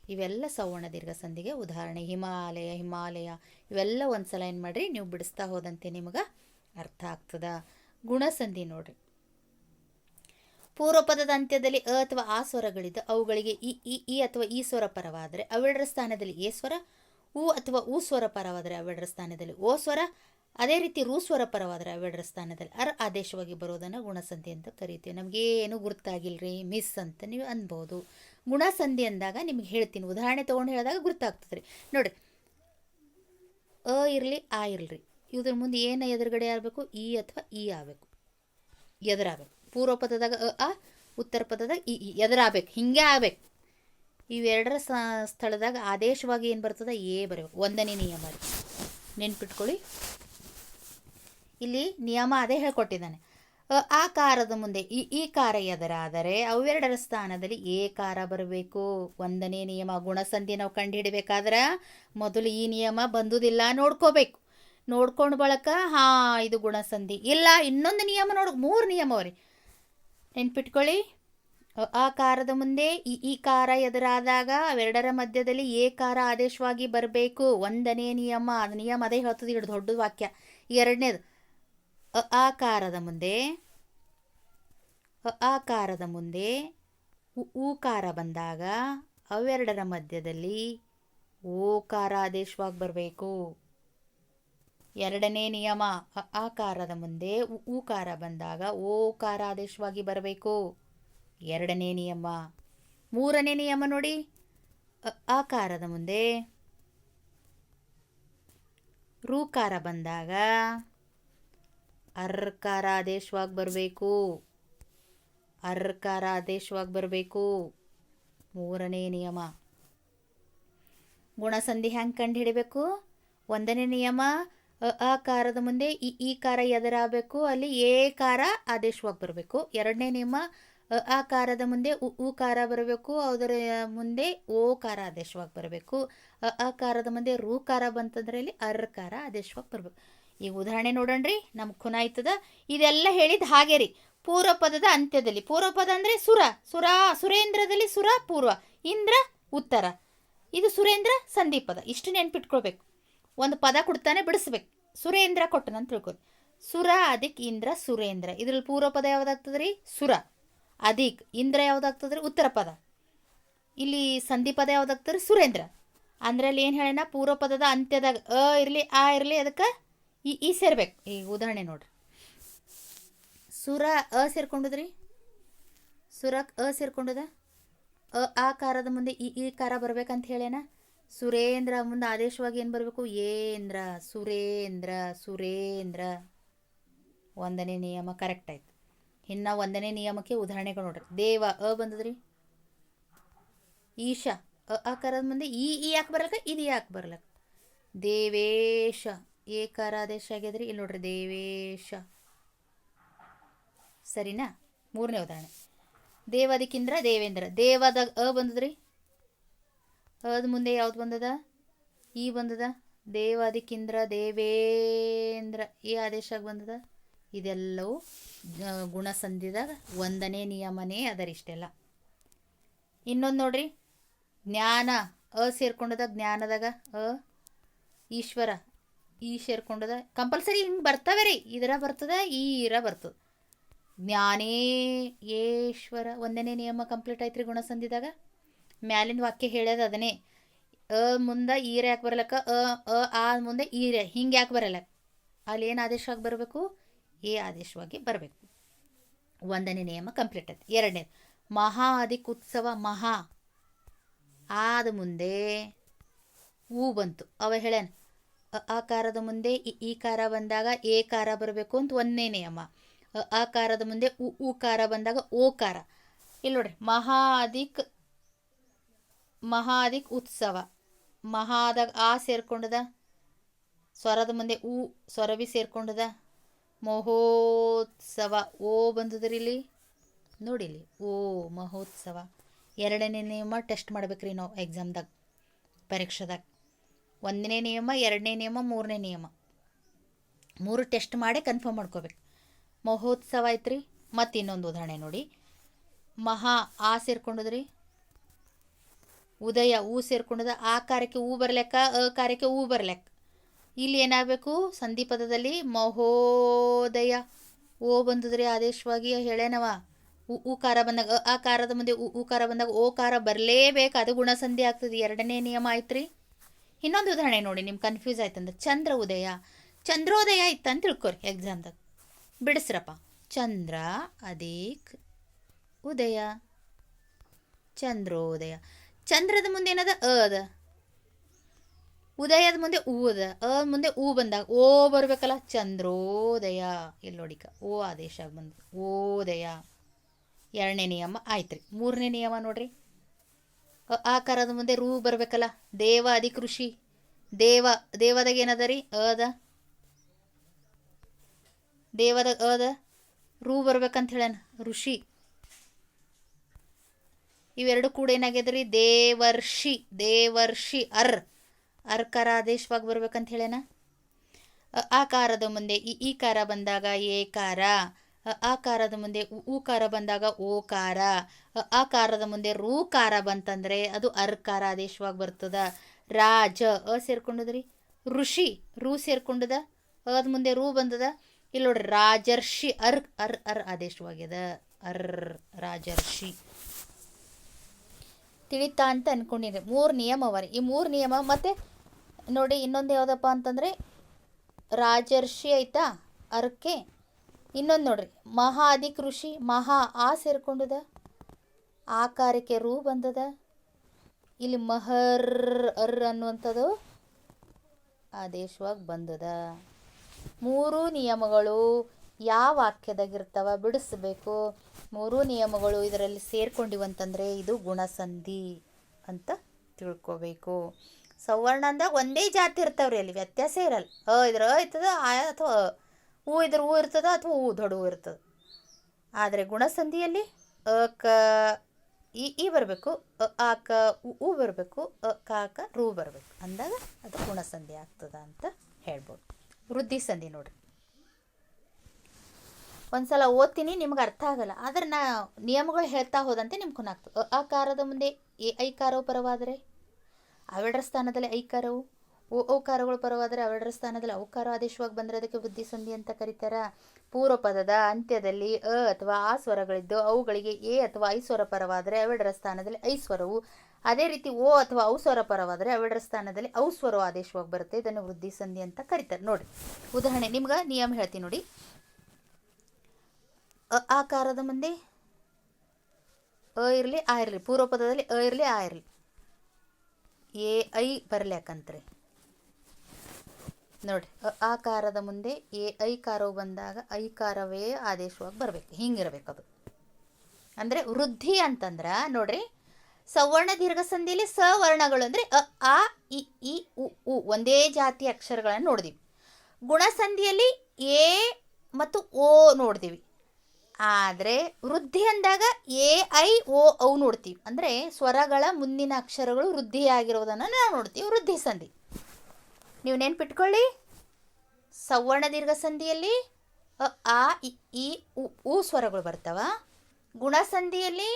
ಇವೆಲ್ಲ ಸವರ್ಣ ದೀರ್ಘ ಸಂಧಿಗೆ ಉದಾಹರಣೆ. ಹಿಮಾಲಯ ಇವೆಲ್ಲ ಒಂದ್ಸಲ ಏನು ಮಾಡಿರಿ ನೀವು ಬಿಡಿಸ್ತಾ ಹೋದಂತೆ ನಿಮಗೆ ಅರ್ಥ ಆಗ್ತದ. ಗುಣಸಂಧಿ ನೋಡ್ರಿ. ಪೂರ್ವಪದದ ಅಂತ್ಯದಲ್ಲಿ ಅ ಅಥವಾ ಆ ಸ್ವರಗಳಿದ್ದು ಅವುಗಳಿಗೆ ಈ ಅಥವಾ ಈ ಸ್ವರ ಪರವಾದರೆ ಅವೆರಡರ ಸ್ಥಾನದಲ್ಲಿ ಎ ಸ್ವರ, ಉ ಅಥವಾ ಉ ಸ್ವರ ಪರವಾದರೆ ಅವೆರಡರ ಸ್ಥಾನದಲ್ಲಿ ಓ ಸ್ವರ, ಅದೇ ರೀತಿ ರು ಸ್ವರ ಪರವಾದರೆ ಅವೆರಡರ ಸ್ಥಾನದಲ್ಲಿ ಅರ್ ಆದೇಶವಾಗಿ ಬರೋದನ್ನು ಗುಣಸಂಧಿ ಅಂತ ಕರಿತೀವಿ. ನಮಗೇನು ಗುರ್ತಾಗಿಲ್ರಿ ಮಿಸ್ ಅಂತ ನೀವು ಅನ್ಬೋದು. ಗುಣಸಂಧಿ ಅಂದಾಗ ನಿಮ್ಗೆ ಹೇಳ್ತೀನಿ, ಉದಾಹರಣೆ ತೊಗೊಂಡು ಹೇಳಿದಾಗ ಗುರ್ತಾಗ್ತದೆ ರೀ. ನೋಡಿರಿ, ಅ ಇರಲಿ ಆ ಇರಲಿ, ಇದ್ರ ಮುಂದೆ ಏನು ಎದುರುಗಡೆ ಆಗಬೇಕು? ಈ ಅಥವಾ ಈ ಆಗಬೇಕು, ಎದುರಾಗಬೇಕು. ಪೂರ್ವ ಪದದಾಗ ಅ ಉತ್ತರ ಪದದಾಗ ಈ ಎದುರಾಗಬೇಕು, ಹಿಂಗೆ ಆಗ್ಬೇಕು. ಇವೆರಡರ ಸ್ಥಳದಾಗ ಆದೇಶವಾಗಿ ಏನು ಬರ್ತದೆ ಎ ಬರಬೇಕು. ಒಂದನೇ ನಿಯಮ ರೀ, ನೆನ್ಪಿಟ್ಕೊಳ್ಳಿ. ಇಲ್ಲಿ ನಿಯಮ ಅದೇ ಹೇಳ್ಕೊಟ್ಟಿದ್ದಾನೆ. ಆಕಾರದ ಮುಂದೆ ಈ ಕಾರ ಎದರಾದರೆ ಅವೆರಡರ ಸ್ಥಾನದಲ್ಲಿ ಏಕಾರ ಬರಬೇಕು. ಒಂದನೇ ನಿಯಮ. ಗುಣಸಂಧಿ ನಾವು ಕಂಡು ಹಿಡಿಬೇಕಾದ್ರೆ ಮೊದಲು ಈ ನಿಯಮ ಬಂದುದಿಲ್ಲ ನೋಡ್ಕೋಬೇಕು. ನೋಡ್ಕೊಂಡು ಬಳಕ ಇದು ಗುಣಸಂಧಿ ಇಲ್ಲ. ಇನ್ನೊಂದು ನಿಯಮ 3 ನಿಯಮ ಅವ್ರಿ, ನೆನ್ಪಿಟ್ಕೊಳ್ಳಿ. ಆಕಾರದ ಮುಂದೆ ಈ ಕಾರ ಎದುರಾದಾಗ ಅವೆರಡರ ಮಧ್ಯದಲ್ಲಿ ಏಕಾರ ಆದೇಶವಾಗಿ ಬರಬೇಕು. ಒಂದನೇ ನಿಯಮ. ಅದು ನಿಯಮ ಅದೇ ಹೇಳ್ತದೆ, ಇಡು ದೊಡ್ಡ ವಾಕ್ಯ. ಎರಡನೇದು, ಆಕಾರದ ಮುಂದೆ ಊಕಾರ ಬಂದಾಗ ಅವೆರಡರ ಮಧ್ಯದಲ್ಲಿ ಓಕಾರ ಆದೇಶವಾಗಿ ಬರಬೇಕು. ಎರಡನೇ ನಿಯಮ. ಆಕಾರದ ಮುಂದೆ ಊಕಾರ ಬಂದಾಗ ಓಕಾರ ಆದೇಶವಾಗಿ ಬರಬೇಕು. ಎರಡನೇ ನಿಯಮ. ಮೂರನೇ ನಿಯಮ ನೋಡಿ. ಆಕಾರದ ಮುಂದೆ ಋಕಾರ ಬಂದಾಗ ಅರ್ಕಾರ ಆದೇಶವಾಗಿ ಬರಬೇಕು. ಅರ್ಕಾರ ಆದೇಶವಾಗಿ ಬರಬೇಕು. ಮೂರನೇ ನಿಯಮ. ಗುಣಸಂಧಿ ಹೆಂಗೆ ಕಂಡು ಹಿಡಿಬೇಕು? ಒಂದನೇ ನಿಯಮ, ಆಕಾರದ ಮುಂದೆ ಈ ಕಾರ ಎದುರಾಗಬೇಕು, ಅಲ್ಲಿ ಏಕಾರ ಆದೇಶವಾಗಿ ಬರಬೇಕು. ಎರಡನೇ ನಿಯಮ, ಆಕಾರದ ಮುಂದೆ ಊಕಾರ ಬರಬೇಕು, ಅದರ ಮುಂದೆ ಓಕಾರ ಆದೇಶವಾಗಿ ಬರಬೇಕು. ಆಕಾರದ ಮುಂದೆ ಋಕಾರ ಬಂತಂದ್ರೆ ಅಲ್ಲಿ ಅರ್ಕಾರ ಆದೇಶವಾಗಿ ಬರಬೇಕು. ಈಗ ಉದಾಹರಣೆ ನೋಡೋಣ್ರಿ, ನಮ್ಗೆ ಖುನ ಆಯ್ತದ. ಇದೆಲ್ಲ ಹೇಳಿದ ಹಾಗೆ ರೀ. ಪೂರ್ವ ಪದದ ಅಂತ್ಯದಲ್ಲಿ, ಪೂರ್ವ ಪದ ಅಂದರೆ ಸುರೇಂದ್ರದಲ್ಲಿ ಸುರ ಪೂರ್ವ, ಇಂದ್ರ ಉತ್ತರ. ಇದು ಸುರೇಂದ್ರ ಸಂಧಿಪದ. ಇಷ್ಟು ನೆನ್ಪಿಟ್ಕೊಳ್ಬೇಕು. ಒಂದು ಪದ ಕೊಡ್ತಾನೆ, ಬಿಡಿಸ್ಬೇಕು. ಸುರೇಂದ್ರ ಕೊಟ್ಟನಂತ ತಿಳ್ಕೊರಿ. ಸುರ ಅದಿಕ್ ಇಂದ್ರ ಸುರೇಂದ್ರ. ಇದ್ರಲ್ಲಿ ಪೂರ್ವ ಪದ ಯಾವ್ದಾಗ್ತದೆ ರೀ? ಸುರ. ಅದಿಕ್ ಇಂದ್ರ ಯಾವ್ದಾಗ್ತದ್ರಿ? ಉತ್ತರ ಪದ. ಇಲ್ಲಿ ಸಂಧಿ ಪದ ಯಾವ್ದಾಗ್ತದ್ರಿ? ಸುರೇಂದ್ರ. ಅಂದ್ರೆ ಅಲ್ಲಿ ಏನು ಹೇಳೋಣ, ಪೂರ್ವ ಪದದ ಅಂತ್ಯದಾಗ ಇರಲಿ ಆ ಇರಲಿ, ಅದಕ್ಕೆ ಈ ಸೇರ್ಬೇಕು. ಈಗ ಉದಾಹರಣೆ ನೋಡ್ರಿ. ಸುರ ಸೇರ್ಕೊಂಡದ್ರಿ. ಸುರಕ್ ಸೇರ್ಕೊಂಡದ. ಆಕಾರದ ಮುಂದೆ ಈ ಕಾರ ಬರ್ಬೇಕಂತ ಹೇಳೇನ. ಸುರೇಂದ್ರ ಮುಂದೆ ಆದೇಶವಾಗಿ ಏನು ಬರಬೇಕು? ಏಂದ್ರ. ಸುರೇಂದ್ರ. ಒಂದನೇ ನಿಯಮ ಕರೆಕ್ಟ್ ಆಯ್ತು. ಇನ್ನು ಒಂದನೇ ನಿಯಮಕ್ಕೆ ಉದಾಹರಣೆಗಳು ನೋಡ್ರಿ. ದೇವ ಬಂದದ್ರಿ. ಈಶ ಆಕಾರದ ಮುಂದೆ ಈ ಯಾಕೆ ಬರಲಕ್ಕ, ಇದು ಯಾಕೆ ಬರಲಕ್ಕ? ದೇವೇಶ ಏಕಾರ ಆದೇಶ ಆಗ್ಯದ್ರಿ. ಇಲ್ಲಿ ನೋಡ್ರಿ, ದೇವೇಶ. ಸರಿನಾ? ಮೂರನೇ ಉದಾಹರಣೆ. ದೇವದಿಕ್ಕಿಂದ್ರ ದೇವೇಂದ್ರ. ದೇವದಾಗ ಬಂದದ್ರಿ. ಅದ ಮುಂದೆ ಯಾವ್ದು ಬಂದದ? ಈ ಬಂದದ. ದೇವದಿಕ್ಕಿಂದ್ರ ದೇವೇಂದ್ರ ಈ ಆದೇಶ ಬಂದದ. ಇದೆಲ್ಲವೂ ಗುಣಸಂಧಿದಾಗ ಒಂದನೇ ನಿಯಮನೇ ಅದರಿಷ್ಟೆಲ್ಲ. ಇನ್ನೊಂದು ನೋಡ್ರಿ, ಜ್ಞಾನ ಸೇರ್ಕೊಂಡದ. ಜ್ಞಾನದಾಗ ಈಶ್ವರ ಸೇರ್ಕೊಂಡದ. ಕಂಪಲ್ಸರಿ ಹಿಂಗೆ ಬರ್ತವೆ ರೀ. ಇದರ ಬರ್ತದ, ಈರ ಬರ್ತದೆ. ಜ್ಞಾನೇಶ್ವರ. ಒಂದನೇ ನಿಯಮ ಕಂಪ್ಲೀಟ್ ಆಯ್ತು ರೀ ಗುಣಸಂಧಿದಾಗ. ಮ್ಯಾಲಿನ ವಾಕ್ಯ ಹೇಳ್ಯದ ಅದನ್ನೇ. ಮುಂದೆ ಈರ ಯಾಕೆ ಬರಲಕ್ಕ, ಆ ಮುಂದೆ ಈರ ಹಿಂಗೆ ಯಾಕೆ ಬರಲ್ಲ? ಅಲ್ಲಿ ಏನು ಆದೇಶವಾಗಿ ಬರಬೇಕು? ಎ ಆದೇಶವಾಗಿ ಬರಬೇಕು. ಒಂದನೇ ನಿಯಮ ಕಂಪ್ಲೀಟ್ ಆಯ್ತು. ಎರಡನೇದು, ಮಹಾ ಅಧಿಕ ಉತ್ಸವ. ಮಹಾ ಆದ ಮುಂದೆ ಬಂತು. ಅವ ಹೇಳ್ಯಾನ, ಆಕಾರದ ಮುಂದೆ ಈ ಕಾರ ಬಂದಾಗ ಏಕಾರ ಬರಬೇಕು ಅಂತ ಒಂದನೇ ನಿಯಮ. ಆಕಾರದ ಮುಂದೆ ಊಕಾರ ಬಂದಾಗ ಓಕಾರ. ಇಲ್ಲಿ ನೋಡ್ರಿ, ಮಹಾದಿಕ್ ಉತ್ಸವ. ಮಹಾದಾಗ ಸೇರ್ಕೊಂಡದ. ಸ್ವರದ ಮುಂದೆ ಸ್ವರ ಬಿ ಸೇರ್ಕೊಂಡದ. ಮಹೋತ್ಸವ ಬಂದದ್ರಿ ಇಲ್ಲಿ ನೋಡಿಲಿ. ಮಹೋತ್ಸವ. ಎರಡನೇ ನಿಯಮ ಟೆಸ್ಟ್ ಮಾಡ್ಬೇಕ್ರಿ ನಾವು ಎಕ್ಸಾಮ್ದಾಗ, ಪರೀಕ್ಷೆದಾಗ. ಒಂದನೇ ನಿಯಮ, ಎರಡನೇ ನಿಯಮ, ಮೂರನೇ ನಿಯಮ, 3 ಟೆಸ್ಟ್ ಮಾಡಿ ಕನ್ಫರ್ಮ್ ಮಾಡ್ಕೋಬೇಕು. ಮಹೋತ್ಸವ ಐತ್ರಿ. ಮತ್ತು ಇನ್ನೊಂದು ಉದಾಹರಣೆ ನೋಡಿ. ಮಹಾ ಸೇರ್ಕೊಂಡದ್ರಿ. ಉದಯ ಸೇರ್ಕೊಂಡದ. ಆಕಾರಕ್ಕೆ ಬರ್ಲೆಕ್ಕ, ಅಕಾರಕ್ಕೆ ಬರ್ಲೆಕ್ಕ. ಇಲ್ಲಿ ಏನಾಗಬೇಕು? ಸಂಧಿ ಪದದಲ್ಲಿ ಮಹೋದಯ ಬಂದದ್ರಿ ಆದೇಶವಾಗಿ ಹೇಳೇನವ. ಊಕಾರ ಬಂದಾಗ ಆಕಾರದ ಮುಂದೆ ಊಕಾರ ಬಂದಾಗ ಓಕಾರ ಬರಲೇಬೇಕು. ಅದು ಗುಣಸಂಧಿ ಆಗ್ತದೆ. ಎರಡನೇ ನಿಯಮ ಆಯ್ತು. ಇನ್ನೊಂದು ಉದಾಹರಣೆ ನೋಡಿ, ನಿಮ್ಗೆ ಕನ್ಫ್ಯೂಸ್ ಆಯ್ತಂದ್ರೆ, ಚಂದ್ರೋದಯ ಇತ್ತಂತ ತಿಳ್ಕೊರಿ ಎಕ್ಸಾಮ್ದಾಗ. ಬಿಡಿಸ್ರಪ್ಪ. ಚಂದ್ರ ಅಧಿಕ್ ಉದಯ, ಚಂದ್ರೋದಯ. ಚಂದ್ರದ ಮುಂದೆ ಏನದ? ಅದ. ಉದಯದ ಮುಂದೆ ಅದ. ಮುಂದೆ ಬಂದಾಗ ಬರಬೇಕಲ್ಲ, ಚಂದ್ರೋದಯ. ಇಲ್ಲಿ ನೋಡಿಕ ಆದೇಶ ಬಂದು ಓದಯ. ಎರಡನೇ ನಿಯಮ ಆಯ್ತು ರೀ. ಮೂರನೇ ನಿಯಮ ನೋಡ್ರಿ. ಆಕಾರದ ಮುಂದೆ ರೂ ಬರ್ಬೇಕಲ್ಲ. ದೇವ ಅಧಿಕ ಋಷಿ. ದೇವದಾಗ ಏನದ ರೀ? ಅದ. ದೇವದಾಗ ಅದ ರೂ ಬರ್ಬೇಕಂತ ಹೇಳಣ. ಋಷಿ ಇವೆರಡು ಕೂಡ ಏನಾಗ್ಯದ್ರಿ? ದೇವರ್ಷಿ ಅರ್ಕಾರ ಆದೇಶವಾಗಿ ಬರ್ಬೇಕಂತ ಹೇಳೇನ. ಆಕಾರದ ಮುಂದೆ ಈಕಾರ ಬಂದಾಗ ಏಕಾರ, ಆಕಾರದ ಮುಂದೆ ಉಕಾರ ಬಂದಾಗ ಓಕಾರ, ಆಕಾರದ ಮುಂದೆ ರೂಕಾರ ಬಂತಂದ್ರೆ ಅದು ಅರ್ಕಾರ ಆದೇಶವಾಗಿ ಬರ್ತದ. ರಾಜ ಸೇರ್ಕೊಂಡದ್ರಿ. ಋಷಿ ರೂ ಸೇರ್ಕೊಂಡದ, ಅದ ಮುಂದೆ ರೂ ಬಂದದ. ಇಲ್ಲಿ ನೋಡ್ರಿ ರಾಜರ್ಷಿ ಅರ್ ಆದೇಶವಾಗ್ಯದ. ರಾಜರ್ಷಿ. ತಿಳಿತಾ ಅಂತ ಅನ್ಕೊಂಡಿರಿ. 3 ನಿಯಮ ಅವರಿ. ಈ 3 ನಿಯಮ. ಮತ್ತೆ ನೋಡಿ ಇನ್ನೊಂದು ಯಾವುದಪ್ಪ ಅಂತಂದರೆ ರಾಜರ್ಷಿ ಆಯ್ತಾ ಅರ್ಕೆ. ಇನ್ನೊಂದು ನೋಡ್ರಿ ಮಹಾ ಅಧಿಕ ಋಷಿ. ಮಹಾ ಸೇರ್ಕೊಂಡದ, ಆಕಾರಕ್ಕೆ ರೂ ಬಂದದ. ಇಲ್ಲಿ ಅರ್ ಅನ್ನುವಂಥದ್ದು ಆದೇಶವಾಗಿ ಬಂದದ. 3 ನಿಯಮಗಳು ಯಾವ ವಾಕ್ಯದಾಗಿರ್ತಾವ ಬಿಡಿಸ್ಬೇಕು. 3 ನಿಯಮಗಳು ಇದರಲ್ಲಿ ಸೇರ್ಕೊಂಡಿವಂತಂದರೆ ಇದು ಗುಣಸಂಧಿ ಅಂತ ತಿಳ್ಕೊಬೇಕು. ಸವರ್ಣ ಅಂದಾಗ ಒಂದೇ ಜಾತಿ ಇರ್ತಾವ್ರಿ, ಅಲ್ಲಿ ವ್ಯತ್ಯಾಸ ಇರಲ್ಲ. ಇದ್ರ ಇರ್ತದ ಅಥವಾ ಇದ್ರ ಇರ್ತದ ಅಥವಾ ದೊಡ್ಡ ಇರ್ತದ. ಆದರೆ ಗುಣಸಂಧಿಯಲ್ಲಿ ಕ ಈ ಬರಬೇಕು, ಆಕ ಬರಬೇಕು, ಕಾಕ ರೂ ಬರಬೇಕು ಅಂದಾಗ ಅದು ಗುಣಸಂಧಿ ಆಗ್ತದ ಅಂತ ಹೇಳ್ಬೋದು. ವೃದ್ಧಿ ಸಂಧಿ ನೋಡ್ರಿ, ಒಂದ್ಸಲ ಓದ್ತೀನಿ ನಿಮ್ಗೆ ಅರ್ಥ ಆಗಲ್ಲ, ಆದ್ರೆ ನಾ ನಿಯಮಗಳು ಹೇಳ್ತಾ ಹೋದಂತೆ ನಿಮ್ಗೆ ಕೊನಾಗ್ತದೆ. ಆಕಾರದ ಮುಂದೆ ಐಕಾರವು ಪರವಾದರೆ ಅವೆರಡರ ಸ್ಥಾನದಲ್ಲಿ ಐಕಾರವು, ಔಕಾರಗಳು ಪರವಾದರೆ ಅವೆರಡರ ಸ್ಥಾನದಲ್ಲಿ ಔಕಾರ ಆದೇಶವಾಗಿ ಬಂದರೆ ಅದಕ್ಕೆ ವೃದ್ಧಿ ಸಂಧಿ ಅಂತ ಕರೀತಾರ. ಪೂರ್ವ ಪದದ ಅಂತ್ಯದಲ್ಲಿ ಅಥವಾ ಆ ಸ್ವರಗಳಿದ್ದು ಅವುಗಳಿಗೆ ಎ ಅಥವಾ ಐ ಸ್ವರ ಪರವಾದರೆ ಅವೆರಡರ ಸ್ಥಾನದಲ್ಲಿ ಐ ಸ್ವರವು, ಅದೇ ರೀತಿ ಓ ಅಥವಾ ಔ ಸ್ವರ ಪರವಾದರೆ ಅವೆರಡರ ಸ್ಥಾನದಲ್ಲಿ ಔ ಸ್ವರವು ಆದೇಶವಾಗಿ ಬರುತ್ತೆ. ಇದನ್ನು ವೃದ್ಧಿ ಸಂಧಿ ಅಂತ ಕರೀತಾರೆ. ನೋಡಿ ಉದಾಹರಣೆ ನಿಮ್ಗೆ ನಿಯಮ ಹೇಳ್ತೀನಿ ನೋಡಿ. ಆಕಾರದ ಮುಂದೆ ಇರಲಿ ಆ ಇರಲಿ, ಪೂರ್ವ ಪದದಲ್ಲಿ ಇರಲಿ ಆ ಇರಲಿ, ಎ ಐ ಬರಲ್ಯಾಕಂತ್ರಿ ನೋಡಿ. ಆಕಾರದ ಮುಂದೆ ಐಕಾರವು ಬಂದಾಗ ಐಕಾರವೇ ಆದೇಶವಾಗಿ ಬರಬೇಕು, ಹಿಂಗಿರ್ಬೇಕು ಅದು. ಅಂದರೆ ವೃದ್ಧಿ ಅಂತಂದ್ರೆ ನೋಡ್ರಿ, ಸವರ್ಣ ದೀರ್ಘ ಸಂಧಿಯಲ್ಲಿ ಸವರ್ಣಗಳು ಅಂದರೆ ಆ ಇ ಉ ಒಂದೇ ಜಾತಿ ಅಕ್ಷರಗಳನ್ನು ನೋಡಿದೀವಿ. ಗುಣಸಂಧಿಯಲ್ಲಿ ಎ ಮತ್ತು ಓ ನೋಡ್ತೀವಿ. ಆದರೆ ವೃದ್ಧಿ ಅಂದಾಗ ಎ ಐ ಓ ಔ ನೋಡ್ತೀವಿ. ಅಂದರೆ ಸ್ವರಗಳ ಮುಂದಿನ ಅಕ್ಷರಗಳು ವೃದ್ಧಿಯಾಗಿರೋದನ್ನು ನಾವು ನೋಡ್ತೀವಿ, ವೃದ್ಧಿ ಸಂಧಿ. ನೀವು ನೆನ್ಪಿಟ್ಕೊಳ್ಳಿ, ಸವರ್ಣ ದೀರ್ಘ ಸಂಧಿಯಲ್ಲಿ ಆ ಇ ಉ ಸ್ವರಗಳು ಬರ್ತಾವ. ಗುಣಸಂಧಿಯಲ್ಲಿ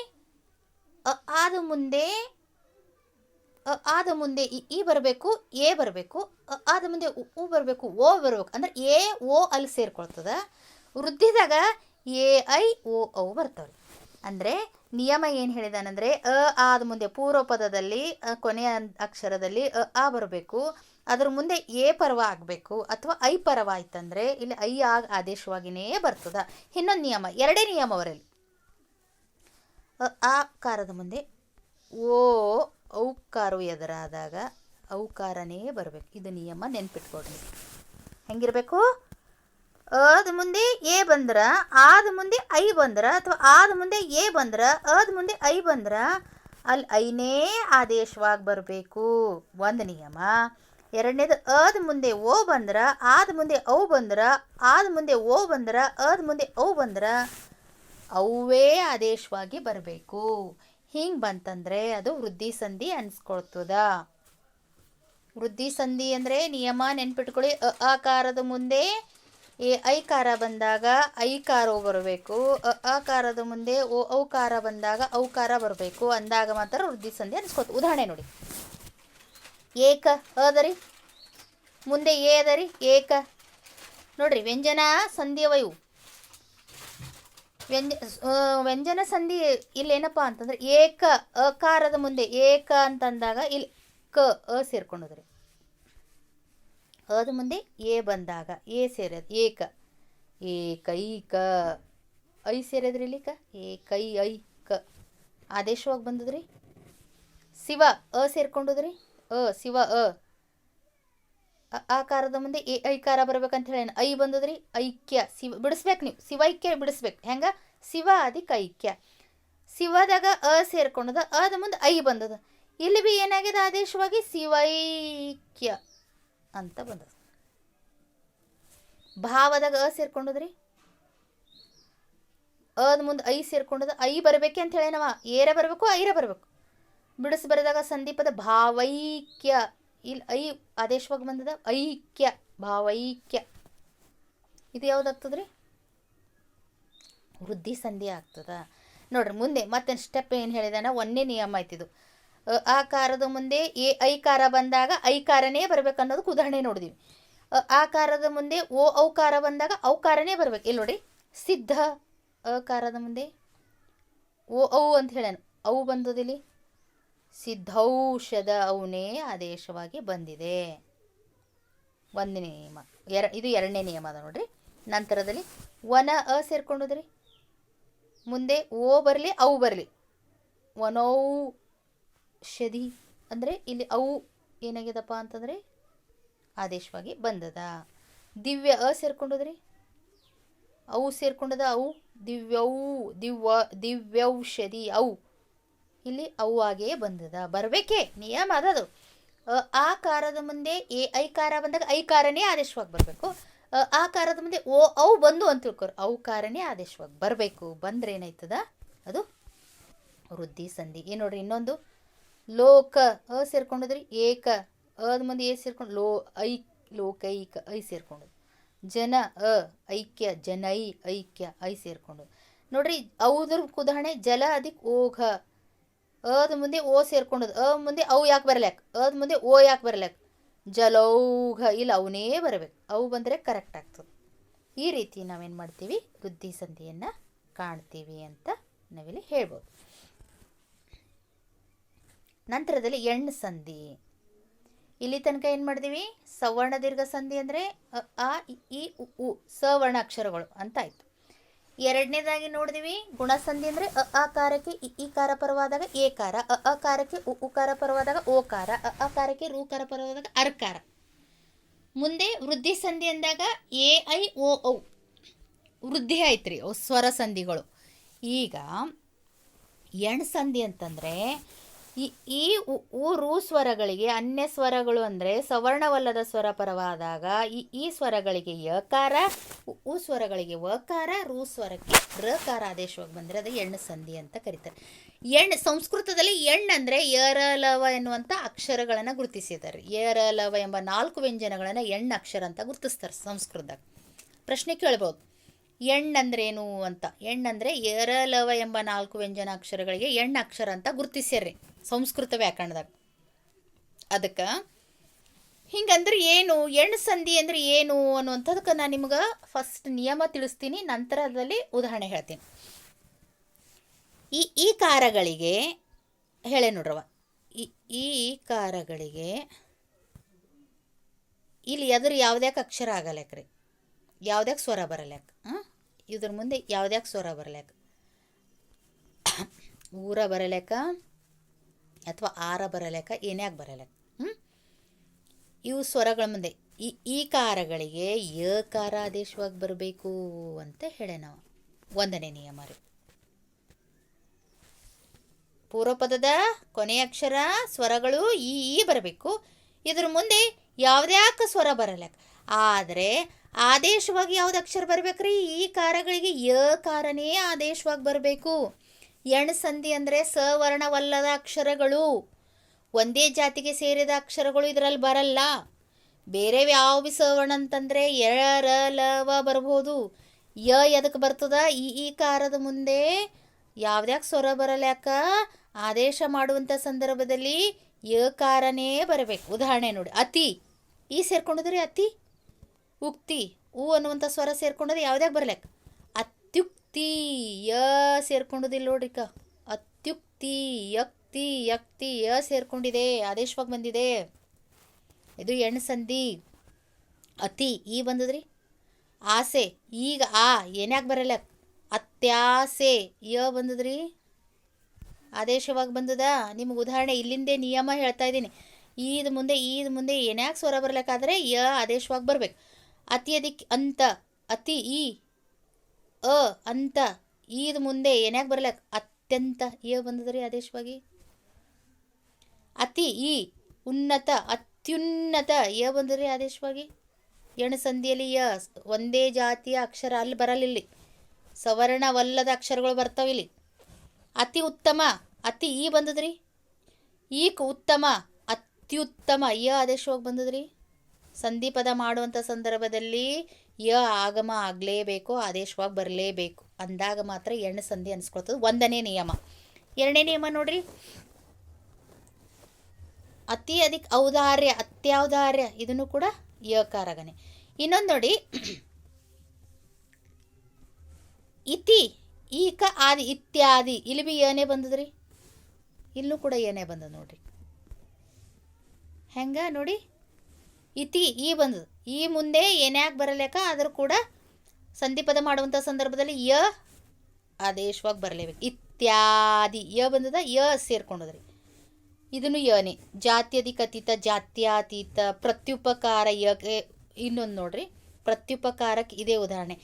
ಆದ ಮುಂದೆ ಇ ಬರಬೇಕು, ಎ ಬರಬೇಕು, ಆದ ಮುಂದೆ ಉ ಬರಬೇಕು, ಓ ಬರಬೇಕು. ಅಂದರೆ ಎ ಓ ಅಲ್ಲಿ ಸೇರ್ಕೊಳ್ತದ. ವೃದ್ಧಿದಾಗ ಎ ಐ ಓ ಔ ಬರ್ತವೆ. ಅಂದರೆ ನಿಯಮ ಏನು ಹೇಳಿದಾನಂದರೆ ಆದ ಮುಂದೆ ಪೂರ್ವ ಪದದಲ್ಲಿ ಕೊನೆಯ ಅಕ್ಷರದಲ್ಲಿ ಆ ಬರಬೇಕು, ಅದ್ರ ಮುಂದೆ ಎ ಪರ್ವ ಆಗಬೇಕು ಅಥವಾ ಐ ಪರ್ವ ಆಯ್ತಂದರೆ ಇಲ್ಲಿ ಐ ಆದೇಶವಾಗಿಯೇ ಬರ್ತದ. ಇನ್ನೊಂದು ನಿಯಮ, ಎರಡೇ ನಿಯಮ ಅವರಲ್ಲಿ. ಆಕಾರದ ಮುಂದೆ ಓ ಔಕಾರವು ಎದುರಾದಾಗ ಔಕಾರನೇ ಬರಬೇಕು. ಇದು ನಿಯಮ ನೆನ್ಪಿಟ್ಕೊಡ್ರಿ. ಹೆಂಗಿರಬೇಕು? ಅದ ಮುಂದೆ ಎ ಬಂದ್ರ, ಆದ ಮುಂದೆ ಐ ಬಂದ್ರ, ಅಥವಾ ಆದ ಮುಂದೆ ಎ ಬಂದ್ರ, ಅದ ಮುಂದೆ ಐ ಬಂದ್ರ ಅಲ್ಲಿ ಐನೇ ಆದೇಶವಾಗಿ ಬರಬೇಕು, ಒಂದು ನಿಯಮ. ಎರಡನೇದು, ಅದ ಮುಂದೆ ಓ ಬಂದ್ರ, ಆದ ಮುಂದೆ ಔ ಬಂದ್ರ, ಆದ ಮುಂದೆ ಓ ಬಂದ್ರ, ಅದ ಮುಂದೆ ಔ ಬಂದ್ರ ಅವೇ ಆದೇಶವಾಗಿ ಬರಬೇಕು. ಹಿಂಗೆ ಬಂತಂದರೆ ಅದು ವೃದ್ಧಿ ಸಂಧಿ ಅನ್ಸ್ಕೊಳ್ತದ. ವೃದ್ಧಿ ಸಂಧಿ ಅಂದರೆ ನಿಯಮ ನೆನ್ಪಿಟ್ಕೊಳ್ಳಿ. ಆಕಾರದ ಮುಂದೆ ಐಕಾರ ಬಂದಾಗ ಐಕಾರವು ಬರಬೇಕು, ಆಕಾರದ ಮುಂದೆ ಔಕಾರ ಬಂದಾಗ ಔಕಾರ ಬರಬೇಕು ಅಂದಾಗ ಮಾತ್ರ ವೃದ್ಧಿ ಸಂಧಿ ಅನ್ಸ್ಕೊತ. ಉದಾಹರಣೆ ನೋಡಿ, ಏಕ ಅದರಿ, ಮುಂದೆ ಎ ಅದರಿ, ಏಕ. ನೋಡ್ರಿ ವ್ಯಂಜನ ಸಂಧಿಯವ ಇವು. ವ್ಯಂಜನ ಸಂಧಿ ಇಲ್ಲಿ ಏನಪ್ಪ ಅಂತಂದ್ರೆ ಏಕ, ಅಕಾರದ ಮುಂದೆ ಏಕ ಅಂತಂದಾಗ ಇಲ್ಲಿ ಕ ಸೇರ್ಕೊಂಡದ್ರಿ. ಅದ ಮುಂದೆ ಎ ಬಂದಾಗ ಎ ಸೇರೋದು ಏಕ, ಏಕೈಕ. ಐ ಸೇರಿದ್ರಿ ಇಲ್ಲಿ ಕ, ಏಕೈ ಐ ಕ ಆದೇಶವಾಗಿ ಬಂದದ್ರಿ. ಶಿವ ಸೇರ್ಕೊಂಡದ್ರಿ, ಶಿವ ಆಕಾರದ ಮುಂದೆ ಐಕಾರ ಬರ್ಬೇಕಂತ ಹೇಳಿ ಐ ಬಂದದ್ರಿ, ಐಕ್ಯ. ಶಿವ ಬಿಡಿಸ್ಬೇಕು ನೀವು, ಶಿವೈಕ್ಯ ಬಿಡಿಸ್ಬೇಕು. ಹೆಂಗ? ಶಿವ ಅದಕ್ಕೆ ಐಕ್ಯ. ಶಿವದಾಗ ಸೇರ್ಕೊಂಡದ, ಅದ ಮುಂದೆ ಐ ಬಂದದ. ಇಲ್ಲಿ ಬಿ ಏನಾಗಿದೆ ಆದೇಶವಾಗಿ ಶಿವೈಕ್ಯ ಅಂತ ಬಂದದ. ಭಾವದಾಗ ಅ ಸೇರ್ಕೊಂಡದ್ರಿ, ಅದ ಮುಂದೆ ಐ ಸೇರ್ಕೊಂಡದ. ಐ ಬರಬೇಕೆ ಅಂತ ಹೇಳೇನವ, ಏರ ಬರಬೇಕು ಐರ ಬರಬೇಕು. ಬಿಡಿಸಿ ಬರೆದಾಗ ಸಂದೀಪದ ಭಾವೈಕ್ಯ, ಇಲ್ಲಿ ಐ ಆದೇಶವಾಗಿ ಬಂದದ ಐಕ್ಯ, ಭಾವೈಕ್ಯ. ಇದು ಯಾವ್ದಾಗ್ತದ್ರಿ? ವೃದ್ಧಿ ಸಂಧಿ ಆಗ್ತದ. ನೋಡ್ರಿ ಮುಂದೆ ಮತ್ತೆ ಸ್ಟೆಪ್ ಏನು ಹೇಳಿದಾನ, ಒಂದೇ ನಿಯಮ ಆಯ್ತಿದು. ಆಕಾರದ ಮುಂದೆ ಐಕಾರ ಬಂದಾಗ ಐಕಾರನೇ ಬರ್ಬೇಕು ಅನ್ನೋದಕ್ಕೆ ಉದಾಹರಣೆ ನೋಡಿದೀವಿ. ಆಕಾರದ ಮುಂದೆ ಔಕಾರ ಬಂದಾಗ ಔಕಾರನೇ ಬರ್ಬೇಕು. ಇಲ್ಲಿ ನೋಡಿ, ಸಿದ್ಧ ಅಕಾರದ ಮುಂದೆ ಔ ಅಂತ ಹೇಳೇನು, ಅವು ಬಂದದಿಲ್ಲಿ ಸಿದ್ಧೌಷಧ ಅವನೇ ಆದೇಶವಾಗಿ ಬಂದಿದೆ. ಒಂದನೇ ನಿಯಮ. ಇದು ಎರಡನೇ ನಿಯಮ ಅದ ನೋಡ್ರಿ. ನಂತರದಲ್ಲಿ ವನ ಅ ಸೇರ್ಕೊಂಡದ್ರಿ, ಮುಂದೆ ಓ ಬರಲಿ ಅವು ಬರಲಿ, ವನೌಷಧಿ ಅಂದರೆ ಇಲ್ಲಿ ಅವು ಏನಾಗ್ಯದಪ್ಪ ಅಂತಂದರೆ ಆದೇಶವಾಗಿ ಬಂದದ. ದಿವ್ಯ ಅ ಸೇರ್ಕೊಂಡದ್ರಿ, ಅವು ಸೇರ್ಕೊಂಡದ, ಅವು ದಿವ್ಯೌಷಧಿ ಅವು ಇಲ್ಲಿ ಅವು ಆಗೇ ಬಂದದ. ಬರಬೇಕೇ, ನಿಯಮ ಅದದು. ಆಕಾರದ ಮುಂದೆ ಐಕಾರ ಬಂದಾಗ ಐಕಾರನೇ ಆದೇಶವಾಗಿ ಬರಬೇಕು. ಆಕಾರದ ಮುಂದೆ ಅವು ಬಂದು ಅಂತ ತಿಳ್ಕೊರು, ಔಕಾರನೇ ಆದೇಶವಾಗಿ ಬರಬೇಕು. ಬಂದ್ರೆ ಏನಾಯ್ತದ ಅದು ವೃದ್ಧಿ ಸಂಧಿ. ಏನು ನೋಡ್ರಿ, ಇನ್ನೊಂದು ಲೋಕ ಅ ಸೇರ್ಕೊಂಡದ್ರಿ, ಏಕ ಅದ ಮುಂದೆ ಏ ಸೇರ್ಕೊಂಡು ಲೋಕೈಕ ಐ ಸೇರ್ಕೊಂಡದು. ಜನ ಐಕ್ಯ, ಜನೈ ಐಕ್ಯ ಐ ಸೇರ್ಕೊಂಡು ನೋಡ್ರಿ. ಅವ್ರ ಉದಾಹರಣೆ ಜಲ ಅದಿಕ್ ಓಘ, ಅದ ಮುಂದೆ ಓ ಸೇರ್ಕೊಂಡದು, ಮುಂದೆ ಅವು ಯಾಕೆ ಬರಲ್ಯಾಕ, ಅದ ಮುಂದೆ ಓ ಯಾಕೆ ಬರಲ್ಯಾಕ, ಜಲೌಘ ಇಲ್ಲ ಅವನೇ ಬರಬೇಕು. ಅವು ಬಂದರೆ ಕರೆಕ್ಟ್ ಆಗ್ತದೆ. ಈ ರೀತಿ ನಾವೇನು ಮಾಡ್ತೀವಿ, ವೃದ್ಧಿ ಸಂಧಿಯನ್ನು ಕಾಣ್ತೀವಿ ಅಂತ ನಾವಿಲ್ಲಿ ಹೇಳ್ಬೋದು. ನಂತರದಲ್ಲಿ ಎಣ್ ಸಂಧಿ. ಇಲ್ಲಿ ತನಕ ಏನು ಮಾಡಿದೀವಿ, ಸವರ್ಣ ದೀರ್ಘ ಸಂಧಿ ಅಂದರೆ ಅ ಇ ಉ ಸವರ್ಣ ಅಕ್ಷರಗಳು ಅಂತ ಆಯಿತು. ಎರಡನೇದಾಗಿ ನೋಡಿದಿವಿ ಗುಣಸಂಧಿ ಅಂದರೆ ಅಕಾರಕ್ಕೆ ಇಕಾರ ಪರವಾದಾಗ ಏಕಾರ, ಅಕಾರಕ್ಕೆ ಉಕಾರ ಪರವಾದಾಗ ಓಕಾರ, ಅಕಾರಕ್ಕೆ ರೂಕಾರ ಪರವಾದಾಗ ಅರ್ಕಾರ. ಮುಂದೆ ವೃದ್ಧಿ ಸಂಧಿ ಅಂದಾಗ ಎ ಐ ಓ ಔ ವೃದ್ಧಿ ಆಯ್ತು ಅವು ಸ್ವರ ಸಂಧಿಗಳು. ಈಗ ಎಣ್ ಸಂಧಿ ಅಂತಂದರೆ ಈ ರು ಸ್ವರಗಳಿಗೆ ಅನ್ಯ ಸ್ವರಗಳು ಅಂದರೆ ಸವರ್ಣವಲ್ಲದ ಸ್ವರ ಪರವಾದಾಗ ಈ ಸ್ವರಗಳಿಗೆ ಯಕಾರ, ಉ ಸ್ವರಗಳಿಗೆ ವಕಾರ, ರು ಸ್ವರಕ್ಕೆ ರಕಾರ ಆದೇಶವಾಗಿ ಬಂದರೆ ಅದು ಎಣ್ಣು ಸಂಧಿ ಅಂತ ಕರೀತಾರೆ. ಸಂಸ್ಕೃತದಲ್ಲಿ ಎಣ್ ಅಂದರೆ ಯರಲವ ಎನ್ನುವಂಥ ಅಕ್ಷರಗಳನ್ನು ಗುರುತಿಸಿದ್ದಾರೆ. ಯರಲವ ಎಂಬ 4 ವ್ಯಂಜನಗಳನ್ನು ಎಣ್ಣು ಅಕ್ಷರ ಅಂತ ಗುರುತಿಸ್ತಾರೆ ಸಂಸ್ಕೃತದಾಗ. ಪ್ರಶ್ನೆ ಕೇಳ್ಬೋದು, ಎಣ್ಣಂದ್ರೇನು ಅಂತ. ಎಣ್ಣಂದರೆ ಯರಲವ ಎಂಬ 4 ವ್ಯಂಜನ ಅಕ್ಷರಗಳಿಗೆ ಎಣ್ಣು ಅಕ್ಷರ ಅಂತ ಗುರುತಿಸ್ಯಾರ್ರಿ ಸಂಸ್ಕೃತ ವ್ಯಾಕರಣದಾಗ. ಅದಕ್ಕೆ ಹಿಂಗಂದ್ರೆ ಏನು, ಎಣ್ಣು ಸಂಧಿ ಅಂದ್ರೆ ಏನು ಅನ್ನುವಂಥದಕ್ಕೆ ನಾನು ನಿಮ್ಗೆ ಫಸ್ಟ್ ನಿಯಮ ತಿಳಿಸ್ತೀನಿ, ನಂತರದಲ್ಲಿ ಉದಾಹರಣೆ ಹೇಳ್ತೀನಿ. ಈ ಕಾರಗಳಿಗೆ ಹೇಳೇ ನೋಡ್ರವ, ಈ ಕಾರಗಳಿಗೆ ಇಲ್ಲಿ ಎದುರು ಯಾವುದ್ಯಾಕೆ ಅಕ್ಷರ ಆಗಲ್ಯಾಕ್ರಿ, ಯಾವುದ್ಯಾಕೆ ಸ್ವರ ಬರಲ್ಯಾಕ, ಇದ್ರ ಮುಂದೆ ಯಾವುದ್ಯಾಕೆ ಸ್ವರ ಬರಲ್ಯಾಕ, ಊರ ಬರಲ್ಯಾಕ ಅಥವಾ ಆರ ಬರಲ್ಯಾಕ, ಏನ್ಯಾಕೆ ಬರಲ್ಯಾಕ. ಇವು ಸ್ವರಗಳ ಮುಂದೆ ಈ ಕಾರಗಳಿಗೆ ಯಕಾರ ಆದೇಶವಾಗಿ ಬರಬೇಕು ಅಂತ ಹೇಳೇ ನಾವು. ಒಂದನೇ ನಿಯಮ ರೀ. ಪೂರ್ವಪದದ ಕೊನೆಯ ಅಕ್ಷರ ಸ್ವರಗಳು ಈ ಬರಬೇಕು. ಇದ್ರ ಮುಂದೆ ಯಾವುದ್ಯಾಕೆ ಸ್ವರ ಬರಲ್ಯಾಕ, ಆದರೆ ಆದೇಶವಾಗಿ ಯಾವ್ದು ಅಕ್ಷರ ಬರ್ಬೇಕ್ರಿ, ಈ ಕಾರಗಳಿಗೆ ಯಕಾರನೇ ಆದೇಶವಾಗಿ ಬರಬೇಕು. ಎಣ್ ಸಂಧಿ ಅಂದರೆ ಸವರ್ಣವಲ್ಲದ ಅಕ್ಷರಗಳು, ಒಂದೇ ಜಾತಿಗೆ ಸೇರಿದ ಅಕ್ಷರಗಳು ಇದರಲ್ಲಿ ಬರಲ್ಲ. ಬೇರೆ ಯಾವ ಬಿ ಸವರ್ಣ ಅಂತಂದರೆ ಎರಲವ ಬರ್ಬೋದು. ಎದಕ್ಕೆ ಬರ್ತದ, ಈ ಕಾರದ ಮುಂದೆ ಯಾವ್ದ್ಯಾಕೆ ಸ್ವರ ಬರಲ್ಯಾಕ, ಆದೇಶ ಮಾಡುವಂಥ ಸಂದರ್ಭದಲ್ಲಿ ಯಕಾರನೇ ಬರಬೇಕು. ಉದಾಹರಣೆ ನೋಡಿ, ಅತಿ ಈ ಸೇರ್ಕೊಂಡಿದ್ರಿ, ಅತಿ ಉಕ್ತಿ ಉ ಅನ್ನುವಂಥ ಸ್ವರ ಸೇರ್ಕೊಂಡದು ಯಾವುದ್ಯಾಕೆ ಬರಲ್ಯಾಕ, ಅತ್ಯುಕ್ತಿ ಯ ಸೇರ್ಕೊಂಡದಿಲ್ಲ ನೋಡ್ರಿಕ, ಅತ್ಯುಕ್ತಿ ಯಕ್ತಿ ಯಕ್ತಿ ಯ ಸೇರ್ಕೊಂಡಿದೆ, ಆದೇಶವಾಗಿ ಬಂದಿದೆ. ಇದು ಎಣ್ ಸಂಧಿ. ಅತಿ ಈ ಬಂದದ್ರಿ. ಆಸೆ ಈಗ ಏನ್ಯಾಕೆ ಬರಲ್ಯಾಕ, ಅತ್ಯಾಸೆ ಯ ಬಂದದ್ರಿ, ಆದೇಶವಾಗಿ ಬಂದದ. ನಿಮ್ಗೆ ಉದಾಹರಣೆ ಇಲ್ಲಿಂದೇ ನಿಯಮ ಹೇಳ್ತಾ ಇದ್ದೀನಿ. ಈದ ಮುಂದೆ ಏನ್ಯಾಕೆ ಸ್ವರ ಬರ್ಬೇಕಾದ್ರೆ ಆದೇಶವಾಗಿ ಬರ್ಬೇಕು. ಅತಿ ಅದಕ್ಕೆ ಅಂತ, ಅತಿ ಈ ಅಂತ ಈದ ಮುಂದೆ ಏನ್ಯಾಕೆ ಬರ್ಲಕ್ಕ, ಅತ್ಯಂತ ಬಂದದ್ರಿ ಆದೇಶವಾಗಿ. ಅತಿ ಈ ಉನ್ನತ ಅತ್ಯುನ್ನತ ಯ ಬಂದ್ರಿ ಆದೇಶವಾಗಿ ಎಣ್ ಸಂಧಿಯಲ್ಲಿ ಯ ಒಂದೇ ಜಾತಿಯ ಅಕ್ಷರ ಅಲ್ಲಿ ಬರಲಿಲ್ಲಿ, ಸವರ್ಣವಲ್ಲದ ಅಕ್ಷರಗಳು ಬರ್ತಾವಿಲ್ಲಿ. ಅತಿ ಉತ್ತಮ ಅತಿ ಈ ಬಂದದ್ರಿ, ಈಕ್ ಉತ್ತಮ ಅತ್ಯುತ್ತಮ ಯ ಆದೇಶವಾಗಿ ಬಂದದ್ರಿ. ಸಂಧಿ ಪದ ಮಾಡುವಂಥ ಸಂದರ್ಭದಲ್ಲಿ ಯ ಆಗಮ ಆಗಲೇಬೇಕು, ಆದೇಶವಾಗಿ ಬರಲೇಬೇಕು, ಅಂದಾಗ ಮಾತ್ರ ಎಣ್ಣೆ ಸಂಧಿ ಅನ್ಸ್ಕೊಳ್ತದೆ. ಒಂದನೇ ನಿಯಮ. ಎರಡನೇ ನಿಯಮ ನೋಡ್ರಿ, ಅತಿ ಅಧಿಕ ಔದಾರ್ಯ ಅತ್ಯೌದಾರ್ಯ ಇದನ್ನು ಕೂಡ ಯಕಾರಗನೆ. ಇನ್ನೊಂದು ನೋಡಿ, ಇತಿ ಈಕ ಆದಿ ಇತ್ಯಾದಿ ಇಲ್ಲಿ ಬಿ ಏನೇ ಬಂದದ್ರಿ, ಇಲ್ಲೂ ಕೂಡ ಏನೇ ಬಂದದ ನೋಡ್ರಿ. ಹೆಂಗ ನೋಡಿ, ಇತಿ ಈ ಬಂದದ, ಈ ಮುಂದೆ ಏನ್ಯಾಕೆ ಬರಲೇಕ, ಆದರೂ ಕೂಡ ಸಂಧಿಪದ ಮಾಡುವಂಥ ಸಂದರ್ಭದಲ್ಲಿ ಯ ಆದೇಶವಾಗಿ ಬರಲೇಬೇಕು. ಇತ್ಯಾದಿ ಯ ಬಂದದ, ಯ ಸೇರ್ಕೊಂಡದ್ರಿ, ಇದನ್ನು ಯನೇ. ಜಾತ್ಯಧಿಕ ಅತೀತ ಜಾತ್ಯಾತೀತ ಪ್ರತ್ಯುಪಕಾರ ಯಕ್ಕೆ ಇನ್ನೊಂದು ನೋಡ್ರಿ, ಪ್ರತ್ಯುಪಕಾರಕ್ಕೆ ಇದೇ ಉದಾಹರಣೆ.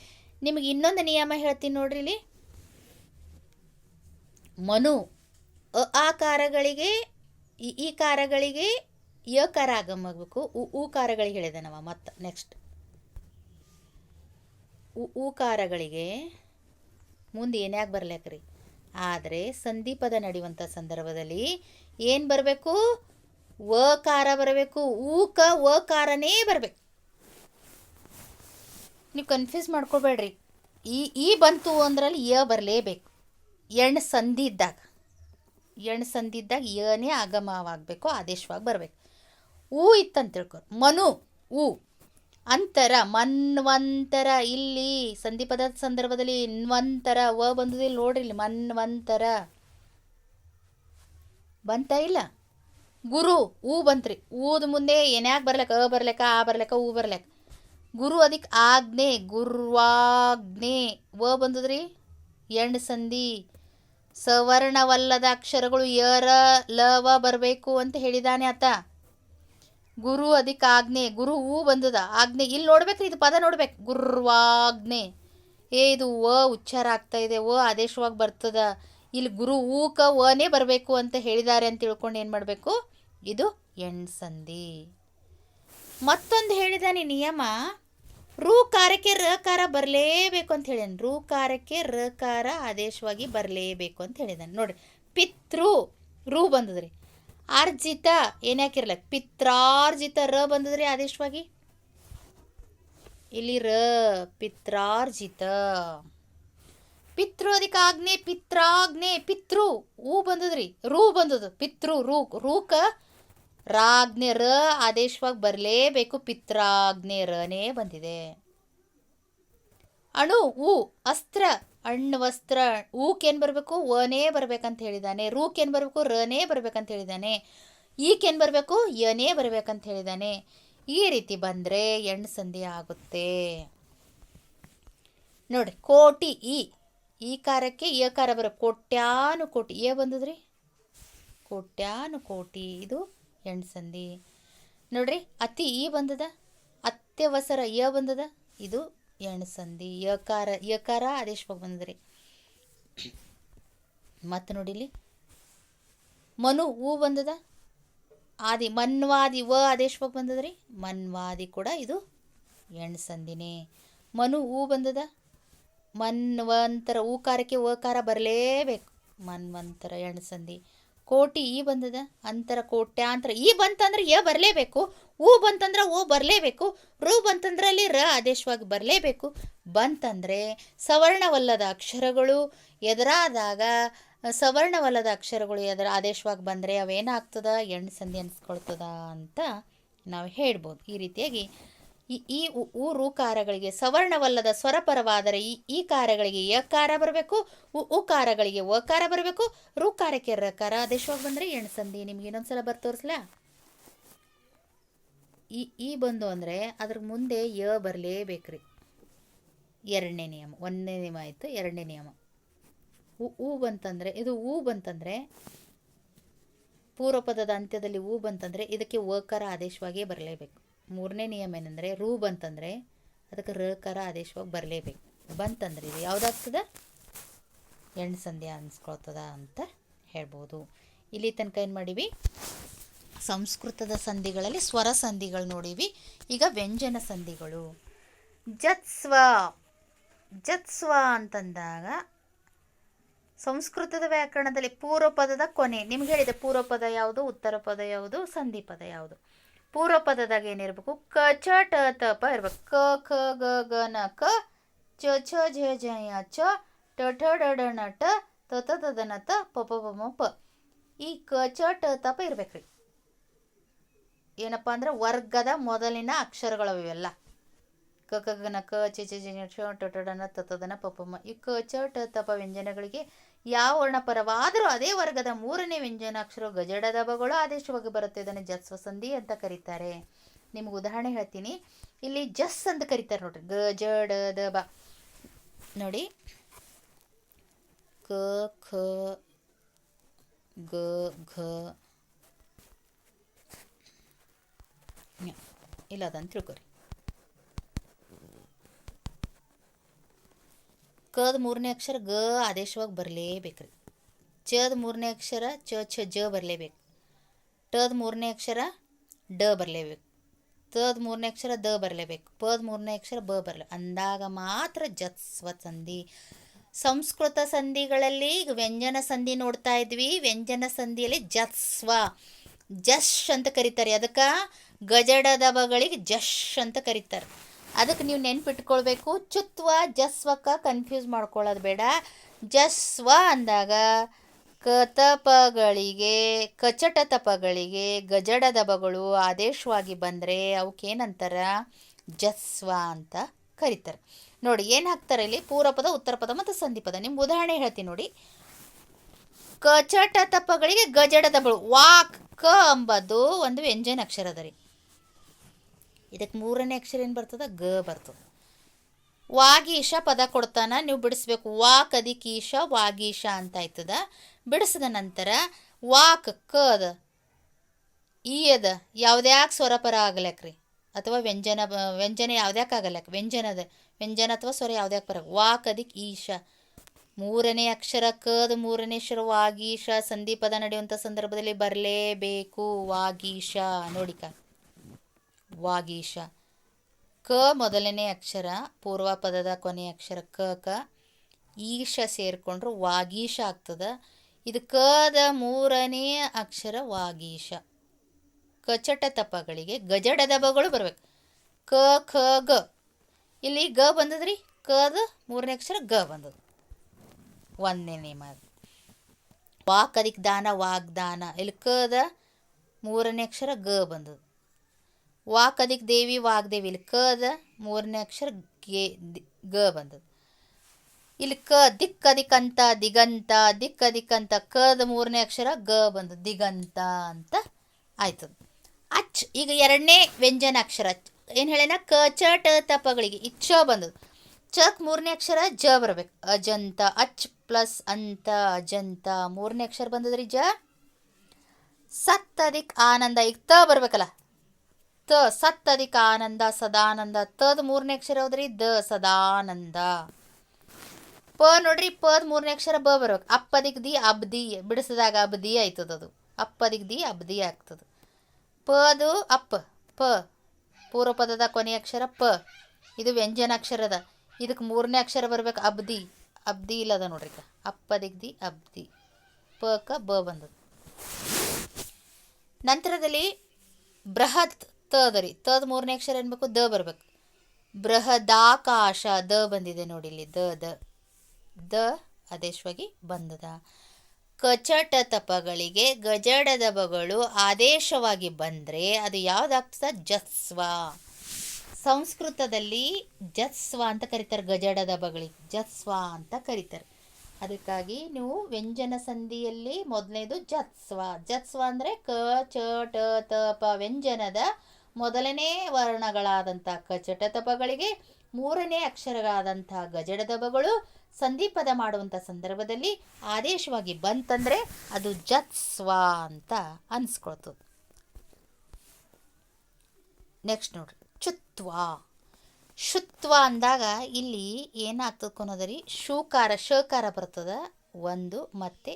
ನಿಮಗೆ ಇನ್ನೊಂದು ನಿಯಮ ಹೇಳ್ತೀನಿ ನೋಡ್ರಿ. ಇಲ್ಲಿ ಮನು ಆಕಾರಗಳಿಗೆ ಈ ಕಾರಗಳಿಗೆ ಯಕಾರ ಆಗಮಬೇಕು, ಉಕಾರಗಳಿಗೆ ಹೇಳಿದೆ ನಾವು. ಮತ್ತೆ ನೆಕ್ಸ್ಟ್ ಉಕಾರಗಳಿಗೆ ಮುಂದೆ ಏನ್ಯಾಕೆ ಬರ್ಲೇಕ್ರಿ, ಆದರೆ ಸಂಧಿಪದ ನಡೆಯುವಂಥ ಸಂದರ್ಭದಲ್ಲಿ ಏನು ಬರಬೇಕು, ವಕಾರ ಬರಬೇಕು, ಊಕ ವಕಾರನೇ ಬರಬೇಕು. ನೀವು ಕನ್ಫ್ಯೂಸ್ ಮಾಡ್ಕೊಬೇಡ್ರಿ. ಈ ಬಂತು ಅಂದ್ರಲ್ಲಿ ಯ ಬರಲೇಬೇಕು. ಎಣ್ ಸಂಧಿ ಇದ್ದಾಗ ಯನೇ ಆಗಮವಾಗಬೇಕು, ಆದೇಶವಾಗಿ ಬರಬೇಕು. ಊ ಇತ್ತಂತ ತಿಳ್ಕೊ, ಮನು ಊ ಅಂತರ ಮನ್ವಂತರ. ಇಲ್ಲಿ ಸಂಧಿಪದ ಸಂದರ್ಭದಲ್ಲಿ ನ್ವಂತರ ವ ಬಂದದಿಲ್ಲ ನೋಡ್ರಿ, ಇಲ್ಲಿ ಮನ್ವಂತರ ಬಂತ ಇಲ್ಲ. ಗುರು ಊ ಬಂತ್ರಿ, ಊದ ಮುಂದೆ ಏನ್ಯಾಕೆ ಬರ್ಲಕ್ಕ, ಅ ಬರ್ಲಕ್ಕ, ಆ ಬರ್ಲಕ್ಕ, ಊ ಬರ್ಲಕ್ಕ. ಗುರು ಅದಕ್ಕೆ ಆಜ್ಞೆ ಗುರುವಾಜ್ಞೆ ವ ಬಂದದ್ರಿ, ಎಣ್ ಸಂಧಿ. ಸವರ್ಣವಲ್ಲದ ಅಕ್ಷರಗಳು ಯರ ಲವ ಬರಬೇಕು ಅಂತ ಹೇಳಿದಾನೆ ಆತ. ಗುರು ಅದಕ್ಕೆ ಆಜ್ಞೆ, ಗುರು ಹೂ ಬಂದದ, ಆಜ್ಞೆ ಇಲ್ಲಿ ನೋಡ್ಬೇಕ್ರಿ, ಇದು ಪದ ನೋಡ್ಬೇಕು, ಗುರುವಾಜ್ಞೆ. ಇದು ವ ಉಚ್ಚಾರ ಆಗ್ತಾ ಇದೆ, ವ ಆದೇಶವಾಗಿ ಬರ್ತದ. ಇಲ್ಲಿ ಗುರು ಊಕ ವನೇ ಬರಬೇಕು ಅಂತ ಹೇಳಿದ್ದಾರೆ ಅಂತ ತಿಳ್ಕೊಂಡು ಏನು ಮಾಡಬೇಕು, ಇದು ಎಣ್ ಸಂಧಿ. ಮತ್ತೊಂದು ಹೇಳಿದಾನೆ ನಿಯಮ, ಋಕಾರಕ್ಕೆ ರಕಾರ ಬರಲೇಬೇಕು ಅಂತ ಹೇಳಿದಾನೆ. ಋಕಾರಕ್ಕೆ ರಕಾರ ಆದೇಶವಾಗಿ ಬರಲೇಬೇಕು ಅಂತ ಹೇಳಿದಾನೆ ನೋಡ್ರಿ. ಪಿತೃ ರು ಬಂದದ್ರಿ, ಅರ್ಜಿತ ಏನ್ಯಾಕಿರ್ಲಕ್, ಪಿತ್ರಾರ್ಜಿತ ರ ಬಂದದ್ರಿ ಆದೇಶವಾಗಿ. ಇಲ್ಲಿ ರ ಪಿತ್ರಾರ್ಜಿತ. ಪಿತೃ ಅದಕ್ಕೆ ಆಜ್ಞೆ ಪಿತ್ರಾಜ್ಞೆ, ಪಿತೃ ಊ ಬಂದದ್ರಿ, ರೂ ಬಂದದು, ಪಿತೃ ರೂಕ ರಾಜ್ಞೆ ರ ಆದೇಶವಾಗಿ ಬರಲೇಬೇಕು, ಪಿತ್ರಾಜ್ಞೆ ರನೇ ಬಂದಿದೆ. ಅಣು ಊ ಅಸ್ತ್ರ ಅಣ್ಣು ವಸ್ತ್ರ, ಊಕೇನು ಬರಬೇಕು, ವನೇ ಬರ್ಬೇಕಂತ ಹೇಳಿದ್ದಾನೆ. ರೂಕೇನು ಬರಬೇಕು, ರನೇ ಬರ್ಬೇಕಂತ ಹೇಳಿದ್ದಾನೆ. ಈಕೇನು ಬರಬೇಕು, ಯನೇ ಬರ್ಬೇಕಂತ ಹೇಳಿದ್ದಾನೆ. ಈ ರೀತಿ ಬಂದರೆ ಎಣ್ ಸಂಧಿ ಆಗುತ್ತೆ ನೋಡ್ರಿ. ಕೋಟಿ ಈ ಕಾರಕ್ಕೆ ಯಕಾರ ಬರ, ಕೋಟ್ಯಾನು ಕೋಟಿ ಯ ಬಂದದ್ರಿ, ಕೋಟ್ಯಾನು ಕೋಟಿ ಇದು ಎಣ್ ಸಂಧಿ ನೋಡ್ರಿ. ಅತಿ ಈ ಬಂದದ, ಅತ್ಯವಸರ ಯ ಬಂದದ, ಇದು ಎಣ್ ಸಂಧಿ. ಯಕಾರ ಆದೇಶವಾಗಿ ಬಂದದ್ರಿ. ಮತ್ತು ನೋಡಿಲಿ ಮನು ಹೂ ಬಂದದ, ಆದಿ ಮನ್ವಾದಿ ವ ಆದೇಶವಾಗಿ ಬಂದದ್ರಿ, ಮನ್ವಾದಿ ಕೂಡ ಇದು ಎಣ್ ಸಂಧಿನೇ. ಮನು ಹೂ ಬಂದದ, ಮನ್ವಂತರ ಊಕಾರಕ್ಕೆ ವಕಾರ ಬರಲೇಬೇಕು, ಮನ್ವಂತರ ಎಣ್ ಸಂಧಿ. ಕೋಟಿ ಈ ಬಂದದ, ಅಂತರ ಕೋಟ್ಯಾಂತರ ಈ ಬಂತಂದ್ರೆ ಯ ಬರಲೇಬೇಕು, ಊ ಬಂತಂದ್ರೆ ಓ ಬರಲೇಬೇಕು, ರು ಬಂತಂದ್ರೆ ಅಲ್ಲಿ ರ ಆದೇಶವಾಗಿ ಬರಲೇಬೇಕು. ಬಂತಂದರೆ ಸವರ್ಣವಲ್ಲದ ಅಕ್ಷರಗಳು ಎದುರಾದಾಗ, ಸವರ್ಣವಲ್ಲದ ಅಕ್ಷರಗಳು ಆದೇಶವಾಗಿ ಬಂದರೆ ಅವೇನಾಗ್ತದ, ಎಣ್ ಸಂಧಿ ಅನಿಸ್ಕೊಳ್ತದ ಅಂತ ನಾವು ಹೇಳ್ಬೋದು. ಈ ರೀತಿಯಾಗಿ ಈ ಋಕಾರಗಳಿಗೆ ಸವರ್ಣವಲ್ಲದ ಸ್ವರಪರವಾದರೆ ಈ ಕಾರಗಳಿಗೆ ಯಕಾರ ಬರಬೇಕು, ಉಕಾರಗಳಿಗೆ ವಕಾರ ಬರಬೇಕು, ಋಕಾರಕ್ಕೆ ರಕಾರ ಆದೇಶವಾಗಿ ಬಂದರೆ ಎಣ್ ಸಂಧಿ. ನಿಮ್ಗೆ ಇನ್ನೊಂದ್ಸಲ ತೋರಿಸ್ಲಾ. ಈ ಬಂದು ಅಂದರೆ ಅದ್ರ ಮುಂದೆ ಯ ಬರಲೇಬೇಕ್ರಿ. ಎರಡನೇ ನಿಯಮ. ಒಂದನೇ ನಿಯಮ ಆಯಿತು, ಎರಡನೇ ನಿಯಮ. ಹೂ ಬಂತಂದರೆ ಇದು ಹೂ ಬಂತಂದರೆ ಪೂರ್ವಪದದ ಅಂತ್ಯದಲ್ಲಿ ಹೂ ಬಂತಂದರೆ ಇದಕ್ಕೆ ವಕಾರ ಆದೇಶವಾಗಿಯೇ ಬರಲೇಬೇಕು. ಮೂರನೇ ನಿಯಮ ಏನಂದರೆ ರು ಬಂತಂದರೆ ಅದಕ್ಕೆ ರಕಾರ ಆದೇಶವಾಗಿ ಬರಲೇಬೇಕು. ಬಂತಂದ್ರೆ ಇದು ಯಾವುದಾಗ್ತದ, ಎಣ್ ಸಂಧಿ ಅನ್ಸ್ಕೊಳ್ತದ ಅಂತ ಹೇಳ್ಬೋದು. ಇಲ್ಲಿ ತನಕ ಏನು ಮಾಡೀವಿ, ಸಂಸ್ಕೃತದ ಸಂಧಿಗಳಲ್ಲಿ ಸ್ವರ ಸಂಧಿಗಳು ನೋಡಿವಿ. ಈಗ ವ್ಯಂಜನ ಸಂಧಿಗಳು. ಜತ್ಸ್ವ ಜತ್ಸ್ವ ಅಂತಂದಾಗ ಸಂಸ್ಕೃತದ ವ್ಯಾಕರಣದಲ್ಲಿ ಪೂರ್ವ ಪದದ ಕೊನೆ ನಿಮ್ಗೆ ಹೇಳಿದೆ. ಪೂರ್ವ ಪದ ಯಾವುದು, ಉತ್ತರ ಪದ ಯಾವುದು, ಸಂಧಿ ಪದ ಯಾವುದು. ಪೂರ್ವ ಪದದಾಗ ಏನಿರಬೇಕು? ಕ ಚ ಟ ತ ಪ ಇರ್ಬೇಕು. ಕ ಖ ಗ ಗ ನ ಕ, ಚ ಛ ಝ ಝ ಯ ಚ, ಟ ಠ ಡ ಡ ಣ ಟ, ತ ತ ತ ದ ನ ತ, ಪ ಪ ಪ ಮ ಪ. ಈ ಕ ಚ ಟ ತ ಪ ಇರ್ಬೇಕ್ರಿ. ಏನಪ್ಪ ಅಂದ್ರೆ ವರ್ಗದ ಮೊದಲಿನ ಅಕ್ಷರಗಳು ಇವೆಲ್ಲ. ಕ ಕ ಗ ನ ಕ, ಚ ಛ ಝ ಝ ಟ ಟ ಡ ನ ತ ತ ದ ನ ಪ ಪ ಮ. ಈ ಕ ಚ ಟ ತ ಪ ವ್ಯಂಜನಗಳಿಗೆ ಯಾವ ವರ್ಣಪರವಾದರೂ ಅದೇ ವರ್ಗದ ಮೂರನೇ ವ್ಯಂಜನಾಕ್ಷರ ಗಜಡ ದಬಗಳು ಆದೇಶವಾಗಿ ಬರುತ್ತೆ. ಇದನ್ನು ಜಸ್ವ ಸಂಧಿ ಅಂತ ಕರೀತಾರೆ. ನಿಮ್ಗೆ ಉದಾಹರಣೆ ಹೇಳ್ತೀನಿ. ಇಲ್ಲಿ ಜಸ್ ಅಂತ ಕರೀತಾರೆ ನೋಡ್ರಿ. ಗ ಜ ಡ ದ ಬ ನೋಡಿ. ಕ ಖ ಗ ಘ ಇಲ್ಲ ಅದಂತ ತಿಳ್ಕೊರಿ. ಕದ ಮೂರನೇ ಅಕ್ಷರ ಗ ಆದೇಶವಾಗಿ ಬರಲೇಬೇಕ್ರಿ. ಚದ ಮೂರನೇ ಅಕ್ಷರ ಚ ಛ ಜ ಬರಲೇಬೇಕು. ಟದ ಮೂರನೇ ಅಕ್ಷರ ಡ ಬರಲೇಬೇಕು. ತದ ಮೂರನೇ ಅಕ್ಷರ ದ ಬರಲೇಬೇಕು. ಪದ ಮೂರನೇ ಅಕ್ಷರ ಬ ಬರಲಿ ಅಂದಾಗ ಮಾತ್ರ ಜತ್ಸ್ವ ಸಂಧಿ. ಸಂಸ್ಕೃತ ಸಂಧಿಗಳಲ್ಲಿ ಈಗ ವ್ಯಂಜನ ಸಂಧಿ ನೋಡ್ತಾ ಇದ್ವಿ. ವ್ಯಂಜನ ಸಂಧಿಯಲ್ಲಿ ಜತ್ಸ್ವ ಜಶ್ ಅಂತ ಕರೀತಾರೆ. ಅದಕ್ಕೆ ಗಜಡ ದಬಗಳಿಗೆ ಜಶ್ ಅಂತ ಕರೀತಾರೆ. ಅದಕ್ಕೆ ನೀವು ನೆನ್ಪಿಟ್ಕೊಳ್ಬೇಕು. ಚುತ್ವ ಜಸ್ವಕ್ಕೆ ಕನ್ಫ್ಯೂಸ್ ಮಾಡ್ಕೊಳ್ಳೋದು ಬೇಡ. ಜಸ್ವ ಅಂದಾಗ ಕತಪಗಳಿಗೆ ಕಚಟ ತಪಗಳಿಗೆ ಗಜಡ ದಬಗಳು ಆದೇಶವಾಗಿ ಬಂದರೆ ಅವಕ್ಕೇನಂತಾರ? ಜಸ್ವ ಅಂತ ಕರೀತಾರೆ. ನೋಡಿ ಏನು ಹಾಕ್ತಾರೆ ಇಲ್ಲಿ? ಪೂರ್ವ ಪದ, ಉತ್ತರ ಪದ ಮತ್ತು ಸಂಧಿ ಪದ. ನಿಮ್ಗೆ ಉದಾಹರಣೆ ಹೇಳ್ತೀನಿ ನೋಡಿ. ಕಚಟ ತಪಗಳಿಗೆ ಗಜಡ ದಬಗಳು. ವಾಕ್ ಕ ಅಂಬದು ಒಂದು ವ್ಯಂಜನ ಅಕ್ಷರ ಅದ ರೀ. ಇದಕ್ಕೆ ಮೂರನೇ ಅಕ್ಷರ ಏನು ಬರ್ತದೆ? ಗ ಬರ್ತದೆ. ವಾಗೀಶ ಪದ ಕೊಡ್ತಾನ, ನೀವು ಬಿಡಿಸ್ಬೇಕು. ವಾಕ್ ಅದಿಕೀಶ ವಾಗೀಶ ಅಂತ ಆಯ್ತದ. ಬಿಡಿಸಿದ ನಂತರ ವಾಕ್ ಕ ಅದ, ಈ ಅದ, ಯಾವ್ದ್ಯಾಕೆ ಸ್ವರಪರ ಆಗ್ಲಕ್ರಿ ಅಥವಾ ವ್ಯಂಜನ ಯಾವ್ದ್ಯಾಕೆ ಆಗಲ್ಯಾಕ? ವ್ಯಂಜನ ಅಥವಾ ಸ್ವರ ಯಾವ್ದ್ಯಾಕೆ ಪರ? ವಾಕ್ ಅದಿಕ್ ಈಶ ಮೂರನೇ ಅಕ್ಷರ ಕದ ಮೂರನೇ ಅಕ್ಷರ ವಾಗೀಶ ಸಂಧಿ ಪದ ನಡೆಯುವಂಥ ಸಂದರ್ಭದಲ್ಲಿ ಬರಲೇಬೇಕು. ವಾಗೀಶ ನೋಡಿಕ, ವಾಗೀಶ. ಕ ಮೊದಲನೇ ಅಕ್ಷರ, ಪೂರ್ವ ಪದದ ಕೊನೆಯ ಅಕ್ಷರ ಕ ಕ, ಈಶ ಸೇರಿಕೊಂಡ್ರು ವಾಗೀಶ ಆಗ್ತದೆ. ಇದು ಕದ ಮೂರನೇ ಅಕ್ಷರ ವಾಗೀಶ. ಕಚಟ ತಪಗಳಿಗೆ ಗಜಡ ದಬಗಳು ಬರ್ಬೇಕು. ಕ ಖ ಗ, ಇಲ್ಲಿ ಗ ಬಂದದ್ರಿ. ಕದ ಮೂರನೇ ಅಕ್ಷರ ಗ ಬಂದದ್ದು. ಒಂದನೇ ನೇಮ. ವಾಕ್ ಅದಿಕ್ ದಾನ ವಾಗ್ದಾನ, ಇಲ್ಲಿ ಕದ ಮೂರನೇ ಅಕ್ಷರ ಗ ಬಂದದ್ದು. ವಾಕ್ ಅದಿಕ್ ದೇವಿ ವಾಗ್ದೇವಿ, ಇಲ್ಲಿ ಕದ ಮೂರನೇ ಅಕ್ಷರ ಗ ಬಂದದ್ದು. ಇಲ್ಲಿ ಕ ದಿಕ್ ಅದಿಕ್ ಅಂತ ದಿಗಂತ, ದಿಕ್ ಅದಿಕ್ ಅಂತ ಕದ ಮೂರನೇ ಅಕ್ಷರ ಗ ಬಂದದ್ದು. ದಿಗಂತ ಅಂತ ಆಯ್ತದ. ಅಚ್ ಈಗ ಎರಡನೇ ವ್ಯಂಜನ ಅಕ್ಷರ ಏನು ಹೇಳೇನ? ಕ ಚ ಟ ತಪಗಳಿಗೆ ಇಚ್ಛ ಬಂದದ್ದು. ಚಕ್ ಮೂರನೇ ಅಕ್ಷರ ಜ ಬರ್ಬೇಕು. ಅಜಂತ, ಅಚ್ ಪ್ಲಸ್ ಅಂತ ಅಜಂತ ಮೂರನೇ ಅಕ್ಷರ ಬಂದದ್ರಿ ಜ. ಸತ್ ಅದಿಕ್ ಆನಂದ, ಈಗ ತ ಬರ್ಬೇಕಲ್ಲ. ತ ಸತ್ ಅದಿಕ್ ಆನಂದ ಸದಾನಂದ. ತದ ಮೂರನೇ ಅಕ್ಷರ ಯಾವ್ದ್ರಿ? ದ ಸದಾನಂದ. ಪ ನೋಡ್ರಿ, ಪದ ಮೂರನೇ ಅಕ್ಷರ ಬ ಬರ್ಬೇಕು. ಅಪ್ಪದಿಕ್ ದಿ ಅಬ್ದಿ, ಬಿಡಿಸಿದಾಗ ಅಬ್ದಿ ಆಯ್ತದದು. ಅಪ್ಪದಿಕ್ ದಿ ಅಬ್ದಿ ಆಗ್ತದೆ. ಪದು ಅಪ್ಪ ಪ, ಪೂರ್ವ ಪದದ ಕೊನೆಯ ಅಕ್ಷರ ಪ, ಇದು ವ್ಯಂಜನಾಕ್ಷರದ. ಇದಕ್ಕೆ ಮೂರನೇ ಅಕ್ಷರ ಬರ್ಬೇಕು ಅಬ್ದಿ. ಅಬ್ದಿ ಇಲ್ಲದ ನೋಡ್ರಿ. ಅಪ್ಪದಿಕ್ ದಿ ಅಬ್ದಿ, ಪ ಕ ಬ ಬಂದದ್ದು. ನಂತರದಲ್ಲಿ ಬೃಹತ್ ತದ ರೀ. ತದ ಮೂರನೇ ಅಕ್ಷರ ಏನ್ಬೇಕು? ದ ಬರ್ಬೇಕು. ಬೃಹದಾಕಾಶ ದ ಬಂದಿದೆ ನೋಡಿ ಇಲ್ಲಿ. ದ ದ ದ ಆದೇಶವಾಗಿ ಬಂದದ. ಕಚಟ ತಪಗಳಿಗೆ ಗಜಡ ದಬಗಳು ಆದೇಶವಾಗಿ ಬಂದರೆ ಅದು ಯಾವುದಾಗ್ತದ? ಜತ್ಸ್ವ. ಸಂಸ್ಕೃತದಲ್ಲಿ ಜತ್ಸ್ವ ಅಂತ ಕರೀತಾರೆ. ಗಜಡ ದಬಗಳಿಗೆ ಜತ್ಸ್ವ ಅಂತ ಕರೀತಾರೆ. ಅದಕ್ಕಾಗಿ ನೀವು ವ್ಯಂಜನ ಸಂಧಿಯಲ್ಲಿ ಮೊದಲನೇದು ಜತ್ಸ್ವ. ಜತ್ಸ್ವ ಅಂದರೆ ಕ ಚ ಟ ತ ಪ ವ್ಯಂಜನದ ಮೊದಲನೇ ವರ್ಣಗಳಾದಂಥ ಕಚಟ ತಪಗಳಿಗೆ ಮೂರನೇ ಅಕ್ಷರಗಳಾದಂಥ ಗಜಡ ದಬಗಳು ಸಂಧಿಪದ ಮಾಡುವಂಥ ಸಂದರ್ಭದಲ್ಲಿ ಆದೇಶವಾಗಿ ಬಂತಂದರೆ ಅದು ಜತ್ಸ್ವ ಅಂತ ಅನ್ಸ್ಕೊಳ್ತದೆ. ನೆಕ್ಸ್ಟ್ ನೋಡ್ರಿ, ಚುತ್ವ. ಶುತ್ವ ಅಂದಾಗ ಇಲ್ಲಿ ಏನಾಗ್ತದೆ ಅನ್ನೋದರಿ? ಶೂಕಾರ ಶಕಾರ ಬರ್ತದೆ ಒಂದು, ಮತ್ತು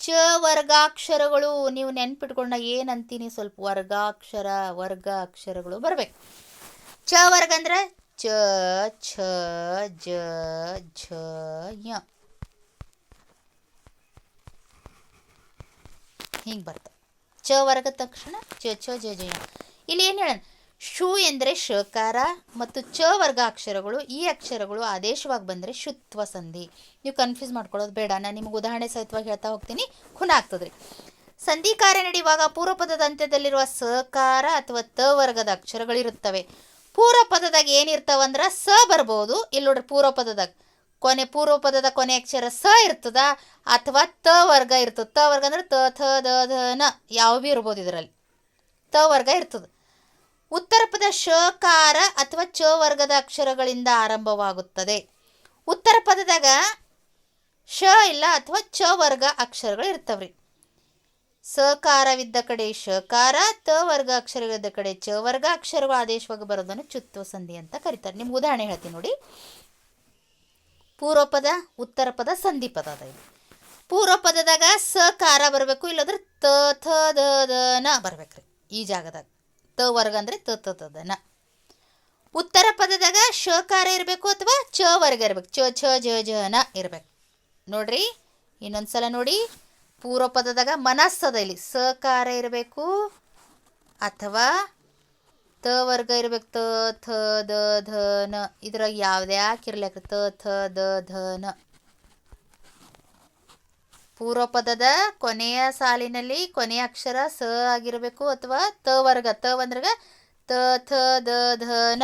ಚ ವರ್ಗಾಕ್ಷರಗಳು ನೀವು ನೆನ್ಪಿಟ್ಕೊಂಡ ಏನಂತೀನಿ ಸ್ವಲ್ಪ ವರ್ಗ ಅಕ್ಷರಗಳು ಬರಬೇಕು. ಚ ವರ್ಗ ಅಂದ್ರೆ ಚ ಛ ಜ ಝ ಯ ಹಿಂಗೆ ಬರ್ತವೆ. ಚ ವರ್ಗ ತಕ್ಷಣ ಚ ಛ ಜ ಝ ಯ. ಇಲ್ಲಿ ಏನು ಹೇಳ, ಶು ಎಂದರೆ ಶಕಾರ ಮತ್ತು ಚ ವರ್ಗ ಅಕ್ಷರಗಳು, ಈ ಅಕ್ಷರಗಳು ಆದೇಶವಾಗಿ ಬಂದರೆ ಶುತ್ವ ಸಂಧಿ. ನೀವು ಕನ್ಫ್ಯೂಸ್ ಮಾಡ್ಕೊಳ್ಳೋದು ಬೇಡ, ನಾನು ನಿಮಗೆ ಉದಾಹರಣೆ ಸಹಿತವಾಗಿ ಹೇಳ್ತಾ ಹೋಗ್ತೀನಿ, ಖುನ ಆಗ್ತದ್ರಿ. ಸಂಧಿ ಕಾರ್ಯ ನಡೆಯುವಾಗ ಪೂರ್ವಪದದ ಅಂತ್ಯದಲ್ಲಿರುವ ಸಕಾರ ಅಥವಾ ತ ವರ್ಗದ ಅಕ್ಷರಗಳಿರುತ್ತವೆ. ಪೂರ್ವಪದದಾಗ ಏನಿರ್ತಾವಂದ್ರೆ ಸ ಬರ್ಬೋದು. ಇಲ್ಲಿ ನೋಡ್ರಿ, ಪೂರ್ವಪದದ ಕೊನೆ ಅಕ್ಷರ ಸ ಇರ್ತದ ಅಥವಾ ತ ವರ್ಗ ಇರ್ತದೆ. ತ ವರ್ಗ ಅಂದ್ರೆ ತ ಥ ದ ಧ ನ ಯಾವ ಭೀ ಇರ್ಬೋದು, ಇದರಲ್ಲಿ ತ ವರ್ಗ ಇರ್ತದೆ. ಉತ್ತರ ಪದ ಶಕಾರ ಅಥವಾ ಚ ವರ್ಗದ ಅಕ್ಷರಗಳಿಂದ ಆರಂಭವಾಗುತ್ತದೆ. ಉತ್ತರ ಪದದಾಗ ಶ ಇಲ್ಲ ಅಥವಾ ಚ ವರ್ಗ ಅಕ್ಷರಗಳು ಇರ್ತವ್ರಿ. ಸಕಾರವಿದ್ದ ಕಡೆ ಶಕಾರ, ತ ವರ್ಗ ಅಕ್ಷರವಿದ್ದ ಕಡೆ ಚ ವರ್ಗ ಅಕ್ಷರಗಳು ಆದೇಶವಾಗಿ ಬರೋದನ್ನು ಚುತ್ವ ಸಂಧಿ ಅಂತ ಕರೀತಾರೆ. ನಿಮ್ಗೆ ಉದಾಹರಣೆ ಹೇಳ್ತೀನಿ ನೋಡಿ. ಪೂರ್ವಪದ, ಉತ್ತರ ಪದ, ಸಂಧಿ ಪದ ಅದ. ಇಲ್ಲಿ ಪೂರ್ವಪದದಾಗ ಸಕಾರ ಬರಬೇಕು, ಇಲ್ಲಂದ್ರೆ ತ ಥ ದ ದ ನ ಬರ್ಬೇಕ್ರಿ. ಈ ಜಾಗದಾಗ ತ ವರ್ಗ ಅಂದರೆ ತ ತ ದ ನ. ಉತ್ತರ ಪದದಾಗ ಶಕಾರ ಇರಬೇಕು ಅಥವಾ ಚ ವರ್ಗ ಇರಬೇಕು, ಚ ಛ ಜ ಜ ನ ಇರಬೇಕು. ನೋಡ್ರಿ, ಇನ್ನೊಂದ್ಸಲ ನೋಡಿ. ಪೂರ್ವ ಪದದಾಗ ಮನಸ್ಸದ, ಇಲ್ಲಿ ಸಕಾರ ಇರಬೇಕು ಅಥವಾ ತ ವರ್ಗ ಇರಬೇಕು, ತ ಥ ದ ಧ ನ. ಇದ್ರಾಗ ಯಾವ್ದ್ಯಾಕಿರ್ಲಿಕ್ಕೆ ತ ಥ ದ ಧ ನ. ಪೂರ್ವ ಪದದ ಕೊನೆಯ ಸಾಲಿನಲ್ಲಿ ಕೊನೆಯ ಅಕ್ಷರ ಸ ಆಗಿರಬೇಕು ಅಥವಾ ತ ವರ್ಗ, ತ ಬಂದ್ರಾಗ ತ ಥ ದ ಧ ನ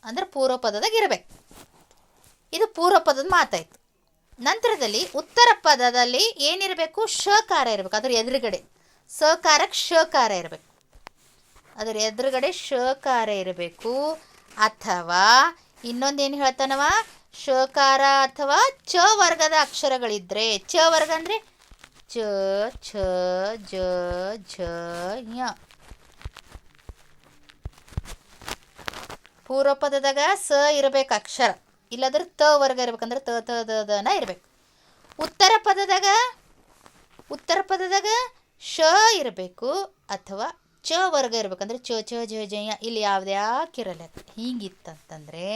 ಅಂದ್ರೆ ಪೂರ್ವ ಪದದಾಗ ಇರಬೇಕು. ಇದು ಪೂರ್ವ ಪದದ ಮಾತಾಯ್ತು. ನಂತರದಲ್ಲಿ ಉತ್ತರ ಪದದಲ್ಲಿ ಏನಿರಬೇಕು, ಶಕಾರ ಇರಬೇಕು. ಅದ್ರ ಎದುರುಗಡೆ ಸಕಾರಕ್ಕೆ ಶಕಾರ ಇರಬೇಕು, ಅದರ ಎದುರುಗಡೆ ಶಕಾರ ಇರಬೇಕು. ಅಥವಾ ಇನ್ನೊಂದೇನು ಹೇಳ್ತಾನವ, ಶಕಾರ ಅಥವಾ ಚ ವರ್ಗದ ಅಕ್ಷರಗಳಿದ್ರೆ, ಚ ವರ್ಗ ಅಂದರೆ ಚ ಛ ಜ ಝ ಯ. ಪೂರ್ವ ಪದದಾಗ ಸ ಇರಬೇಕು ಅಕ್ಷರ, ಇಲ್ಲದ್ರೆ ತ ವರ್ಗ ಇರ್ಬೇಕಂದ್ರೆ ತ ತ ದ ದ ನ ಇರಬೇಕು. ಉತ್ತರ ಪದದಾಗ ಶ ಇರಬೇಕು ಅಥವಾ ಚ ವರ್ಗ ಇರ್ಬೇಕಂದ್ರೆ ಚ ಛ ಜ ಜ ಯ. ಇಲ್ಲಿ ಯಾವ್ದ್ಯಾಕಿರಲ್ಲ. ಹೀಗಿತ್ತಂತಂದರೆ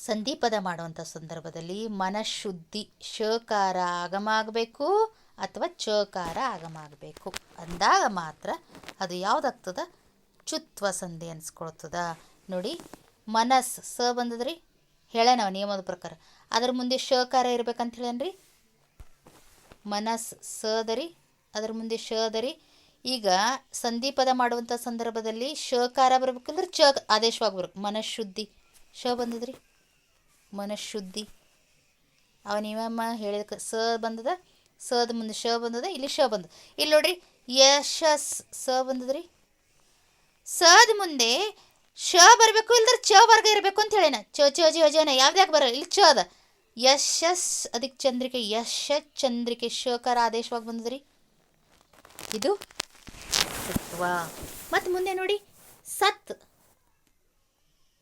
ಸಂಧಿಪದ ಮಾಡುವಂಥ ಸಂದರ್ಭದಲ್ಲಿ ಮನಃಶುದ್ಧಿ, ಶಕಾರ ಆಗಮ ಆಗಬೇಕು ಅಥವಾ ಚಕಾರ ಆಗಮ ಆಗಬೇಕು ಅಂದಾಗ ಮಾತ್ರ ಅದು ಯಾವುದಾಗ್ತದ, ಚುತ್ವ ಸಂಧಿ ಅನ್ಸ್ಕೊಳ್ತದ. ನೋಡಿ, ಮನಸ್ ಸ ಬಂದದ್ರಿ, ಹೇಳ ನಾವು ನಿಯಮದ ಪ್ರಕಾರ. ಅದ್ರ ಮುಂದೆ ಶಕಾರ ಇರ್ಬೇಕಂತ ಹೇಳೇನ್ರಿ. ಮನಸ್ ಸದರಿ, ಅದ್ರ ಮುಂದೆ ಶದರಿ. ಈಗ ಸಂಧಿಪದ ಮಾಡುವಂಥ ಸಂದರ್ಭದಲ್ಲಿ ಶಕಾರ ಬರ್ಬೇಕಂದ್ರೆ ಚ ಆದೇಶವಾಗಿ ಬರ್ಬೇಕು. ಮನಃಶುದ್ಧಿ ಶ ಬಂದದ್ರಿ, ಮನಃಶುದ್ಧಿ. ಅವ ನೀವಮ್ಮ ಹೇಳಿದ ಸ ಬಂದದ, ಸದ ಮುಂದೆ ಶ ಬಂದದ, ಇಲ್ಲಿ ಶ ಬಂದದ. ಇಲ್ಲಿ ನೋಡ್ರಿ, ಯಶಸ್ ಸ ಬಂದದ್ರಿ. ಸದ ಮುಂದೆ ಶ ಬರಬೇಕು, ಇಲ್ದ್ರೆ ಚ ವರ್ಗ ಇರಬೇಕು ಅಂತ ಹೇಳೇನ. ಚ ಛ ಜ ಜನ ಯಾವ್ದ್ಯಾಕೆ ಬರಲ್ಲ, ಇಲ್ಲಿ ಚ ಅದ. ಯಶಸ್ ಅದಕ್ಕೆ ಚಂದ್ರಿಕೆ, ಯಶ ಚಂದ್ರಿಕೆ ಶಕಾರ ಆದೇಶವಾಗಿ ಬಂದದ್ರಿ. ಇದು ಸತ್ವ. ಮತ್ತು ಮುಂದೆ ನೋಡಿ, ಸತ್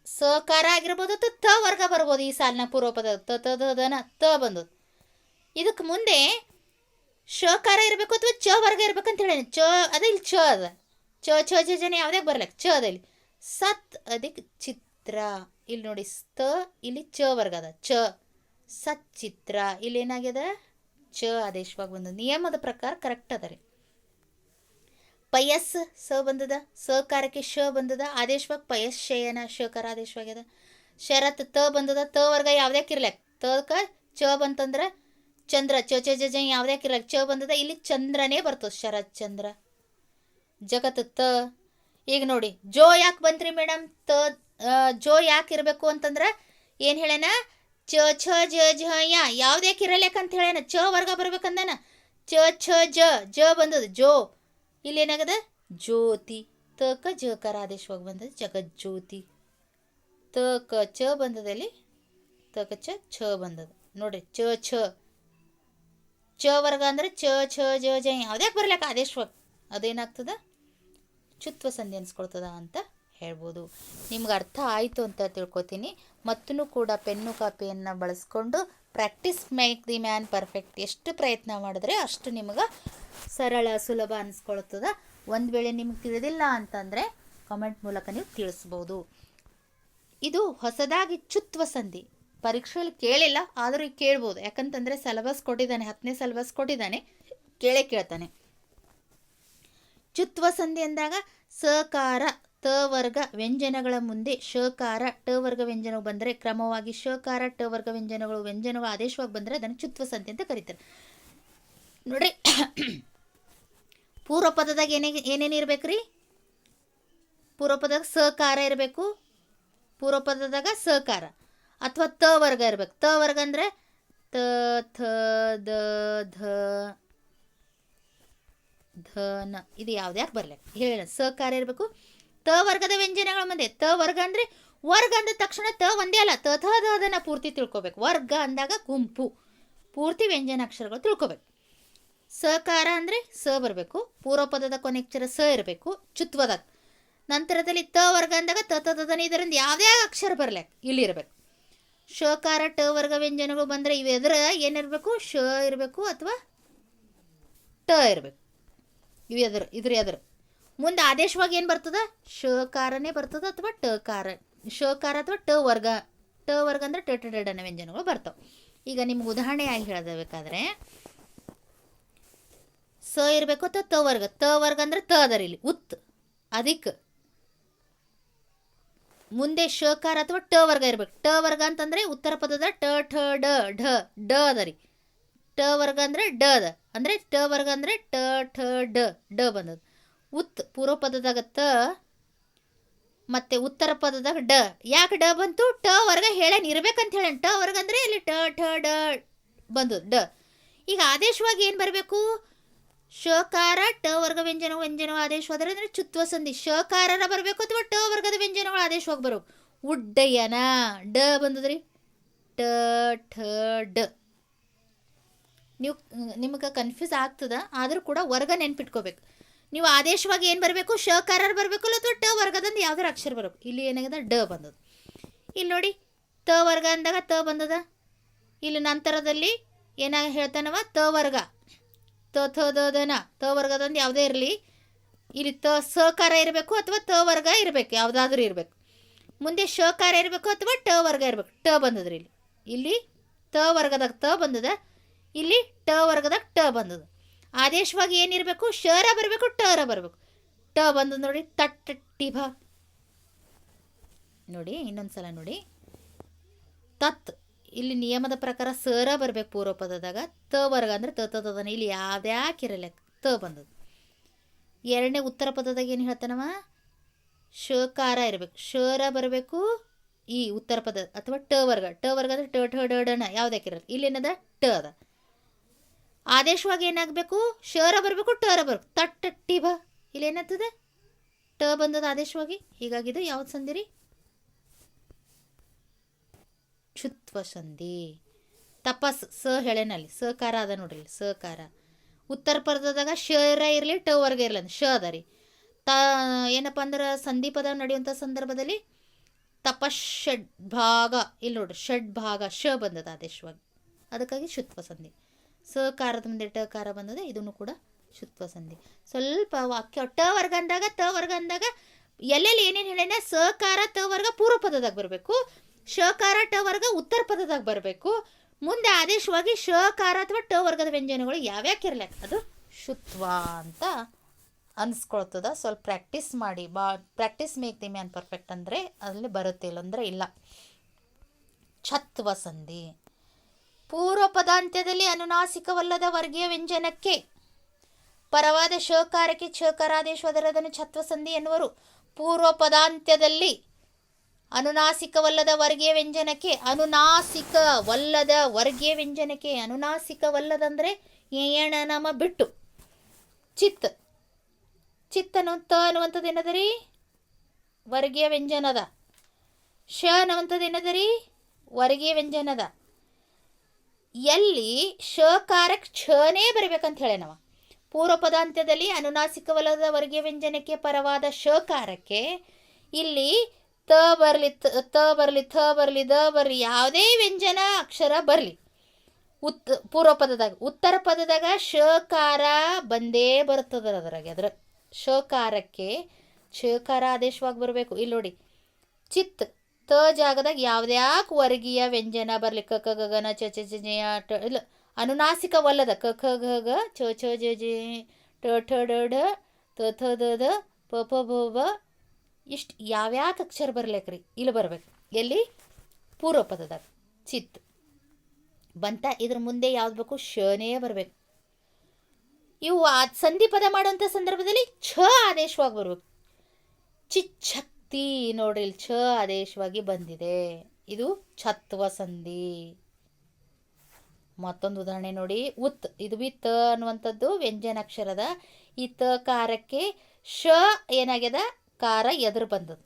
ಸಕಾರ ಆಗಿರ್ಬೋದು ಅಥವಾ ತ ವರ್ಗ ಬರ್ಬೋದು. ಈ ಸಾಲಿನ ಪೂರ್ವಪದ ತ ತ ದ ನ ತ ಬಂದದ್ದು. ಇದಕ್ಕೆ ಮುಂದೆ ಶಕಾರ ಇರಬೇಕು ಅಥವಾ ಚ ವರ್ಗ ಇರ್ಬೇಕಂತ ಹೇಳಿ. ಚ ಅದ, ಇಲ್ಲಿ ಚ ಅದ. ಚ ಛ ಜ ಜನ ಯಾವ್ದ್ಯಾಕೆ ಬರ್ಲಕ್ಕೆ ಚ ಅದ. ಇಲ್ಲಿ ಸತ್ ಅದಕ್ಕೆ ಚಿತ್ರ. ಇಲ್ಲಿ ನೋಡಿ ತ, ಇಲ್ಲಿ ಚ ವರ್ಗ ಅದ. ಚ ಸಚ್ಚಿತ್ರ. ಇಲ್ಲಿ ಏನಾಗ್ಯದ, ಚ ಆದೇಶವಾಗಿ ಬಂದದ. ನಿಯಮದ ಪ್ರಕಾರ ಕರೆಕ್ಟ್ ಅದ ರೀ. ಪಯಸ್ ಸ ಬಂದದ, ಸಕಾರಕ್ಕೆ ಶ ಬಂದದ, ಆದೇಶವಾಗಿ ಪಯಶ್ಶಯನ ಶಕಾರ ಆದೇಶವಾಗ್ಯದ. ಶರತ್ ತ ಬಂದದ, ತ ವರ್ಗ ಯಾವ್ದ್ಯಾಕಿರ್ಲಕ್, ತಕ ಚ ಬಂತಂದ್ರೆ ಚಂದ್ರ, ಚ ಚ ಜ ಜ ಯಾವ್ದ್ಯಾಕಿರ್ಲಕ್ ಚ ಬಂದದ. ಇಲ್ಲಿ ಚಂದ್ರನೇ ಬರ್ತದೆ, ಶರತ್ ಚಂದ್ರ. ಜಗತ್ ತ. ಈಗ ನೋಡಿ, ಜೋ ಯಾಕೆ ಬಂತ್ರಿ ಮೇಡಮ್, ತ ಜೋ ಯಾಕೆ ಇರಬೇಕು ಅಂತಂದ್ರೆ ಏನು ಹೇಳೇನ, ಚ ಛ ಜ ಝ ಯ ಯಾವ್ದ್ಯಾಕೆ ಇರಲೇಕಂತ ಹೇಳೇನ. ಚ ವರ್ಗ ಬರ್ಬೇಕಂದನ. ಚ ಛ ಜ ಜ ಬಂದದ ಜೋ. ಇಲ್ಲಿ ಏನಾಗದ, ಜ್ಯೋತಿ. ತಕ ಜಕಾರ ಆದೇಶವಾಗಿ ಬಂದದ, ಜಗಜ್ಯೋತಿ. ತಕ ಚ ಬಂದದಲ್ಲಿ ತಕ ಚ ಛ ಬಂದದ. ನೋಡ್ರಿ, ಚ ಛ ಚ ವರ್ಗ ಅಂದ್ರೆ ಚ ಛ ಜ ಜ ಯಾವ್ದ್ಯಾಕೆ ಬರ್ಲಿಕ್ಕೆ ಆದೇಶವಾಗಿ, ಅದೇನಾಗ್ತದ, ಚುತ್ವ ಸಂಧಿ ಅನ್ಸ್ಕೊಳ್ತದ ಅಂತ ಹೇಳ್ಬೋದು. ನಿಮ್ಗೆ ಅರ್ಥ ಆಯಿತು ಅಂತ ತಿಳ್ಕೊತೀನಿ. ಮತ್ತೂ ಕೂಡ ಪೆನ್ನು ಕಾಪಿಯನ್ನು ಬಳಸ್ಕೊಂಡು practice make the man perfect. ಎಷ್ಟು ಪ್ರಯತ್ನ ಮಾಡಿದ್ರೆ ಅಷ್ಟು ನಿಮಗೆ ಸರಳ ಸುಲಭ ಅನಿಸ್ಕೊಳ್ತದ. ಒಂದು ವೇಳೆ ನಿಮ್ಗೆ ತಿಳಿದಿಲ್ಲ ಅಂತಂದರೆ ಕಮೆಂಟ್ ಮೂಲಕ ನೀವು ತಿಳಿಸ್ಬೋದು. ಇದು ಹೊಸದಾಗಿ ಚುತ್ವ ಸಂಧಿ ಪರೀಕ್ಷೆಯಲ್ಲಿ ಕೇಳಿಲ್ಲ, ಆದರೂ ಈಗ ಕೇಳ್ಬೋದು. ಯಾಕಂತಂದರೆ ಸಿಲೆಬಸ್ ಕೊಟ್ಟಿದ್ದಾನೆ, 10ನೇ ಸಿಲೆಬಸ್ ಕೊಟ್ಟಿದ್ದಾನೆ, ಕೇಳ್ತಾನೆ. ಚುತ್ವ ಸಂಧಿ ಅಂದಾಗ ಸಕಾರ ತ ವರ್ಗ ವ್ಯಂಜನಗಳ ಮುಂದೆ ಶಕಾರ ಟ ವರ್ಗ ವ್ಯಂಜನ ಬಂದರೆ, ಕ್ರಮವಾಗಿ ಶಕಾರ ಟ ವರ್ಗ ವ್ಯಂಜನಗಳು ಆದೇಶವಾಗಿ ಬಂದರೆ ಅದನ್ನು ಚುತ್ವ ಸಂಧಿ ಅಂತ ಕರೀತಾರೆ. ನೋಡ್ರಿ, ಪೂರ್ವ ಪದದಾಗ ಏನೇನು ಇರ್ಬೇಕು ರೀ? ಪೂರ್ವ ಪದದಾಗ ಸಕಾರ ಇರಬೇಕು, ಪೂರ್ವ ಪದದಾಗ ಸಕಾರ ಅಥವಾ ತ ವರ್ಗ ಇರಬೇಕು. ತ ವರ್ಗ ಅಂದರೆ ತ ಥ ದ ಧ ನ, ಇದು ಯಾವ್ದ್ಯಾಕೆ ಬರಲಿ ಹೇಳ. ಸಕಾರ ಇರಬೇಕು. ತ ವರ್ಗದ ವ್ಯಂಜನಗಳ ಮುಂದೆ, ತ ವರ್ಗ ಅಂದರೆ ವರ್ಗ ಅಂದ ತಕ್ಷಣ ತ ಒಂದೇ ಅಲ್ಲ, ತ ಥ ದ ಅದನ್ನು ಪೂರ್ತಿ ತಿಳ್ಕೊಬೇಕು. ವರ್ಗ ಅಂದಾಗ ಗುಂಪು, ಪೂರ್ತಿ ವ್ಯಂಜನ ಅಕ್ಷರಗಳು ತಿಳ್ಕೊಬೇಕು. ಸಕಾರ ಅಂದರೆ ಸ ಬರಬೇಕು, ಪೂರ್ವ ಪದದ ಕೊನೆಕ್ಷರ ಸ ಇರಬೇಕು ಚುತ್ವದಾಗ. ನಂತರದಲ್ಲಿ ತ ವರ್ಗ ಅಂದಾಗ ತದನ ಇದರಿಂದ ಯಾವುದೇ ಅಕ್ಷರ ಬರಲಿ ಇಲ್ಲಿರಬೇಕು. ಶಕಾರ ಟ ವರ್ಗ ವ್ಯಂಜನಗಳು ಬಂದರೆ ಇವು ಎದುರ ಏನಿರಬೇಕು? ಶ ಇರಬೇಕು ಅಥವಾ ಟ ಇರಬೇಕು. ಇವು ಇದ್ರ ಎದುರು ಮುಂದೆ ಆದೇಶವಾಗಿ ಏನು ಬರ್ತದ? ಶಕಾರನೇ ಬರ್ತದ ಅಥವಾ ಟಕಾರ, ಶಕಾರ ಅಥವಾ ಟ ವರ್ಗ. ಟ ವರ್ಗ ಅಂದರೆ ಟಡನ ವ್ಯಂಜನಗಳು ಬರ್ತಾವೆ. ಈಗ ನಿಮ್ಗೆ ಉದಾಹರಣೆಯಾಗಿ ಹೇಳಬೇಕಾದ್ರೆ ಸ ಇರಬೇಕು ಅಥವಾ ತ ವರ್ಗ. ತ ವರ್ಗ ಅಂದರೆ ತ ಅದರ ಇಲ್ಲಿ ಉತ್ ಅಧಿಕ್, ಮುಂದೆ ಶಕಾರ ಅಥವಾ ಟ ವರ್ಗ ಇರಬೇಕು. ಟ ವರ್ಗ ಅಂತಂದರೆ ಉತ್ತರ ಪದದ ಟ ಠ ಡ ಢ ಡ ಅದ ರೀ. ಟ ವರ್ಗ ಅಂದರೆ ಡ ಅದ, ಅಂದರೆ ಟ ವರ್ಗ ಅಂದರೆ ಟ ಠ ಡ ಡ ಬಂದದ. ಉತ್ ಪೂರ್ವ ಪದದಾಗ ತ ಮತ್ತು ಉತ್ತರ ಪದದಾಗ ಡ. ಯಾಕೆ ಡ ಬಂತು? ಟ ವರ್ಗ ಹೇಳೇನು ಇರ್ಬೇಕಂತ ಹೇಳೇನು. ಟ ವರ್ಗ ಅಂದರೆ ಇಲ್ಲಿ ಟ ಠ ಡ ಬಂದದ ಡ. ಈಗ ಆದೇಶವಾಗಿ ಏನು ಬರಬೇಕು? ಶಕಾರ ಟ ವರ್ಗ ವ್ಯಂಜನಗಳು ಆದೇಶವಾದರೆ ಅಂದರೆ ಚುತ್ವ ಸಂಧಿ ಶಕಾರರ ಬರಬೇಕು ಅಥವಾ ಟ ವರ್ಗದ ವ್ಯಂಜನಗಳು ಆದೇಶವಾಗಿ ಬರಬೇಕು. ಉಡ್ಡಯನ ಡ ಬಂದದ್ರಿ, ಟ ಠ ಡ. ನಿಮಗೆ ಕನ್ಫ್ಯೂಸ್ ಆಗ್ತದ, ಆದರೂ ಕೂಡ ವರ್ಗ ನೆನ್ಪಿಟ್ಕೋಬೇಕು. ನೀವು ಆದೇಶವಾಗಿ ಏನು ಬರಬೇಕು? ಶಕಾರರ ಬರಬೇಕು ಅಥವಾ ಟ ವರ್ಗದಂದು ಯಾವ್ದಾರು ಅಕ್ಷರ ಬರಬೇಕು. ಇಲ್ಲಿ ಏನಾಗಿದೆ? ಡ ಬಂದದ. ಇಲ್ಲಿ ನೋಡಿ, ತ ವರ್ಗ ಅಂದಾಗ ತ ಬಂದದ. ಇಲ್ಲಿ ನಂತರದಲ್ಲಿ ಏನಾಗ ಹೇಳ್ತಾನವ? ತ ವರ್ಗ ತ ಥ ದನ ತ ವರ್ಗದಂದು ಯಾವುದೇ ಇರಲಿ, ಇಲ್ಲಿ ತ ಸಕಾರ ಇರಬೇಕು ಅಥವಾ ತ ವರ್ಗ ಇರಬೇಕು, ಯಾವುದಾದ್ರೂ ಇರಬೇಕು. ಮುಂದೆ ಶಕಾರ ಇರಬೇಕು ಅಥವಾ ಟ ವರ್ಗ ಇರಬೇಕು. ಟ ಬಂದದ್ರಿ ಇಲ್ಲಿ. ಇಲ್ಲಿ ತ ವರ್ಗದಾಗ ತ ಬಂದದ, ಇಲ್ಲಿ ಟ ವರ್ಗದಾಗ ಟ ಬಂದದ. ಆದೇಶವಾಗಿ ಏನಿರಬೇಕು? ಶರ ಬರಬೇಕು, ಟರ ಬರಬೇಕು. ಟ ಬಂದದ ನೋಡಿ, ತಟ್ಟಿಭ. ನೋಡಿ ಇನ್ನೊಂದ್ಸಲ ನೋಡಿ, ತತ್ ಇಲ್ಲಿ ನಿಯಮದ ಪ್ರಕಾರ ಸರ ಬರಬೇಕು ಪೂರ್ವ ಪದದಾಗ. ತ ವರ್ಗ ಅಂದರೆ ತದನ, ಇಲ್ಲಿ ಯಾವ್ದ್ಯಾಕಿರಲ್ಲ ತ ಬಂದದ್ದು. ಎರಡನೇ ಉತ್ತರ ಪದದಾಗ ಏನು ಹೇಳ್ತಾನವ? ಶಕಾರ ಇರಬೇಕು, ಶರ ಬರಬೇಕು ಈ ಉತ್ತರ ಪದ ಅಥವಾ ಟ ವರ್ಗ. ಟ ವರ್ಗ ಅಂದರೆ ಟ ಠ ಡ ನ ಯಾವ್ದ್ಯಾಕಿರಲ್ಲ, ಇಲ್ಲಿ ಏನದ? ಟ ಅದ. ಆದೇಶವಾಗಿ ಏನಾಗಬೇಕು? ಶರ ಬರಬೇಕು, ಟರ ಬರಬೇಕು. ತಟ್ಟಿಭ. ಇಲ್ಲಿ ಏನಾಗ್ತದೆ? ಟ ಬಂದದ ಆದೇಶವಾಗಿ. ಹೀಗಾಗಿದ್ದು ಯಾವ್ದು ಸಂಧಿ ರೀ? ಚುತ್ವ ಸಂಧಿ. ತಪಸ್ ಸ ಹೇಳೇನಲ್ಲಿ ಸಕಾರ ಅದ ನೋಡ್ರಿ, ಸಕಾರ. ಉತ್ತರ ಪದದಾಗ ಶರ ಇರಲಿ, ಟ ವರ್ಗ ಇರಲಿ ಅಂದ್ರೆ ಶ ಅದ ರೀ. ಏನಪ್ಪ ಅಂದ್ರೆ ಸಂಧಿ ಪದ ನಡೆಯುವಂಥ ಸಂದರ್ಭದಲ್ಲಿ ತಪಷಡ್ಭಾಗ, ಇಲ್ಲಿ ನೋಡ್ರಿ ಷಡ್ಭಾಗ ಶ ಬಂದದ ಆದೇಶವಾಗಿ, ಅದಕ್ಕಾಗಿ ಶುತ್ವ ಸಂಧಿ. ಸಕಾರದ ಮುಂದೆ ಟಕಾರ ಬಂದದ, ಇದನ್ನು ಕೂಡ ಶುತ್ವ ಸಂಧಿ. ಸ್ವಲ್ಪ ವಾಕ್ಯ ಟ ವರ್ಗ ಅಂದಾಗ ಎಲ್ಲೆಲ್ಲಿ ಏನೇನು ಹೇಳೇನ? ಸಕಾರ ತ ವರ್ಗ ಪೂರ್ವ ಪದದಾಗ ಬರಬೇಕು, ಶಕಾರ ಟ ವರ್ಗ ಉತ್ತರ ಪದದಾಗ ಬರಬೇಕು. ಮುಂದೆ ಆದೇಶವಾಗಿ ಶಕಾರ ಅಥವಾ ಟ ವರ್ಗದ ವ್ಯಂಜನಗಳು ಯಾವ್ಯಾಕಿರಲ್ಲ ಅದು ಶುತ್ವ ಅಂತ ಅನಿಸ್ಕೊಳ್ತದ. ಸ್ವಲ್ಪ ಪ್ರಾಕ್ಟೀಸ್ ಮಾಡಿ. Practice make the man perfect ಅಂದರೆ ಅಲ್ಲಿ ಬರುತ್ತೆ, ಇಲ್ಲಂದರೆ ಇಲ್ಲ. ಛತ್ವ ಸಂಧಿ. ಪೂರ್ವ ಪದಾಂತ್ಯದಲ್ಲಿ ಅನುನಾಸಿಕವಲ್ಲದ ವರ್ಗೀಯ ವ್ಯಂಜನಕ್ಕೆ ಪರವಾದ ಶಕಾರಕ್ಕೆ ಛಕಾರಾದೇಶವಾದರೆ ಅದನ್ನು ಛತ್ವ ಸಂಧಿ ಎನ್ನುವರು. ಪೂರ್ವ ಪದಾಂತ್ಯದಲ್ಲಿ ಅನುನಾಸಿಕವಲ್ಲದ ವರ್ಗೀಯ ವ್ಯಂಜನಕ್ಕೆ, ಅನುನಾಸಿಕವಲ್ಲದ ವರ್ಗೀಯ ವ್ಯಂಜನಕ್ಕೆ, ಅನುನಾಸಿಕವಲ್ಲದಂದರೆ ಏಣ ನಾಮ ಬಿಟ್ಟು, ಚಿತ್ ತ ಅನ್ನುವಂಥದ್ದು ಏನದ ರೀ? ವರ್ಗೀಯ ವ್ಯಂಜನದ. ಶ ಅನ್ನುವಂಥದ್ದು ಏನದ ರೀ? ವರ್ಗೀಯ ವ್ಯಂಜನದ. ಎಲ್ಲಿ ಶಕಾರಕ್ಕೆ ಛನೇ ಬರಬೇಕಂತ ಹೇಳೇನವ. ಪೂರ್ವ ಪದಾಂತ್ಯದಲ್ಲಿ ಅನುನಾಸಿಕವಲ್ಲದ ವರ್ಗೀಯ ವ್ಯಂಜನಕ್ಕೆ ಪರವಾದ ಶಕಾರಕ್ಕೆ ಇಲ್ಲಿ ತ ಬರಲಿ, ತ ಬರಲಿ, ಥ ಬರಲಿ, ದ ಬರಲಿ, ಯಾವುದೇ ವ್ಯಂಜನ ಅಕ್ಷರ ಬರಲಿ, ಪೂರ್ವ ಪದದಾಗ. ಉತ್ತರ ಪದದಾಗ ಶಕಾರ ಬಂದೇ ಬರ್ತದ ಅದ್ರಾಗೆ. ಅದ್ರ ಶಕಾರಕ್ಕೆ ಶಕಾರ ಆದೇಶವಾಗಿ ಬರಬೇಕು. ಇಲ್ಲಿ ನೋಡಿ, ಚಿತ್ ತ ಜಾಗದಾಗ ಯಾವ್ದ್ಯಾಕೆ ವರ್ಗೀಯ ವ್ಯಂಜನ ಬರಲಿ. ಕ ಕ ಗಗನ ಚ ಚ ಚ ಜಯ ಟ ಇಲ್ಲ ಅನುನಾಸಿಕವಲ್ಲದ. ಕ ಖ ಗ ಗ ಚ ಚ ಜ ಜೆ ಟ ಠ ಡ ಢ ತ ಥ ದ ದ ಪ ಪ ಬ ಬ ಇಷ್ಟು ಯಾವ್ಯಾಕೆ ಅಕ್ಷರ ಬರ್ಲೇಕ್ರಿ ಇಲ್ಲಿ ಬರ್ಬೇಕು. ಎಲ್ಲಿ? ಪೂರ್ವ ಪದದಾಗ. ಚಿತ್ ಬಂತ. ಇದ್ರ ಮುಂದೆ ಯಾವ್ದು ಬೇಕು? ಶನೇ ಬರಬೇಕು. ಇವು ಸಂಧಿ ಪದ ಮಾಡುವಂಥ ಸಂದರ್ಭದಲ್ಲಿ ಛ ಆದೇಶವಾಗಿ ಬರ್ಬೇಕು. ಚಿಚ್ಛಕ್ತಿ ನೋಡ್ರಿ, ಇಲ್ಲಿ ಛ ಆದೇಶವಾಗಿ ಬಂದಿದೆ. ಇದು ಛತ್ವ ಸಂಧಿ. ಮತ್ತೊಂದು ಉದಾಹರಣೆ ನೋಡಿ. ಉತ್ ಇದು ಬಿ ತ ಅನ್ನುವಂಥದ್ದು ವ್ಯಂಜನಾಕ್ಷರದ. ಈ ತ ಕಾರಕ್ಕೆ ಶ ಏನಾಗ್ಯದ? ಕಾರ ಎದುರು ಬಂದದ್ದು.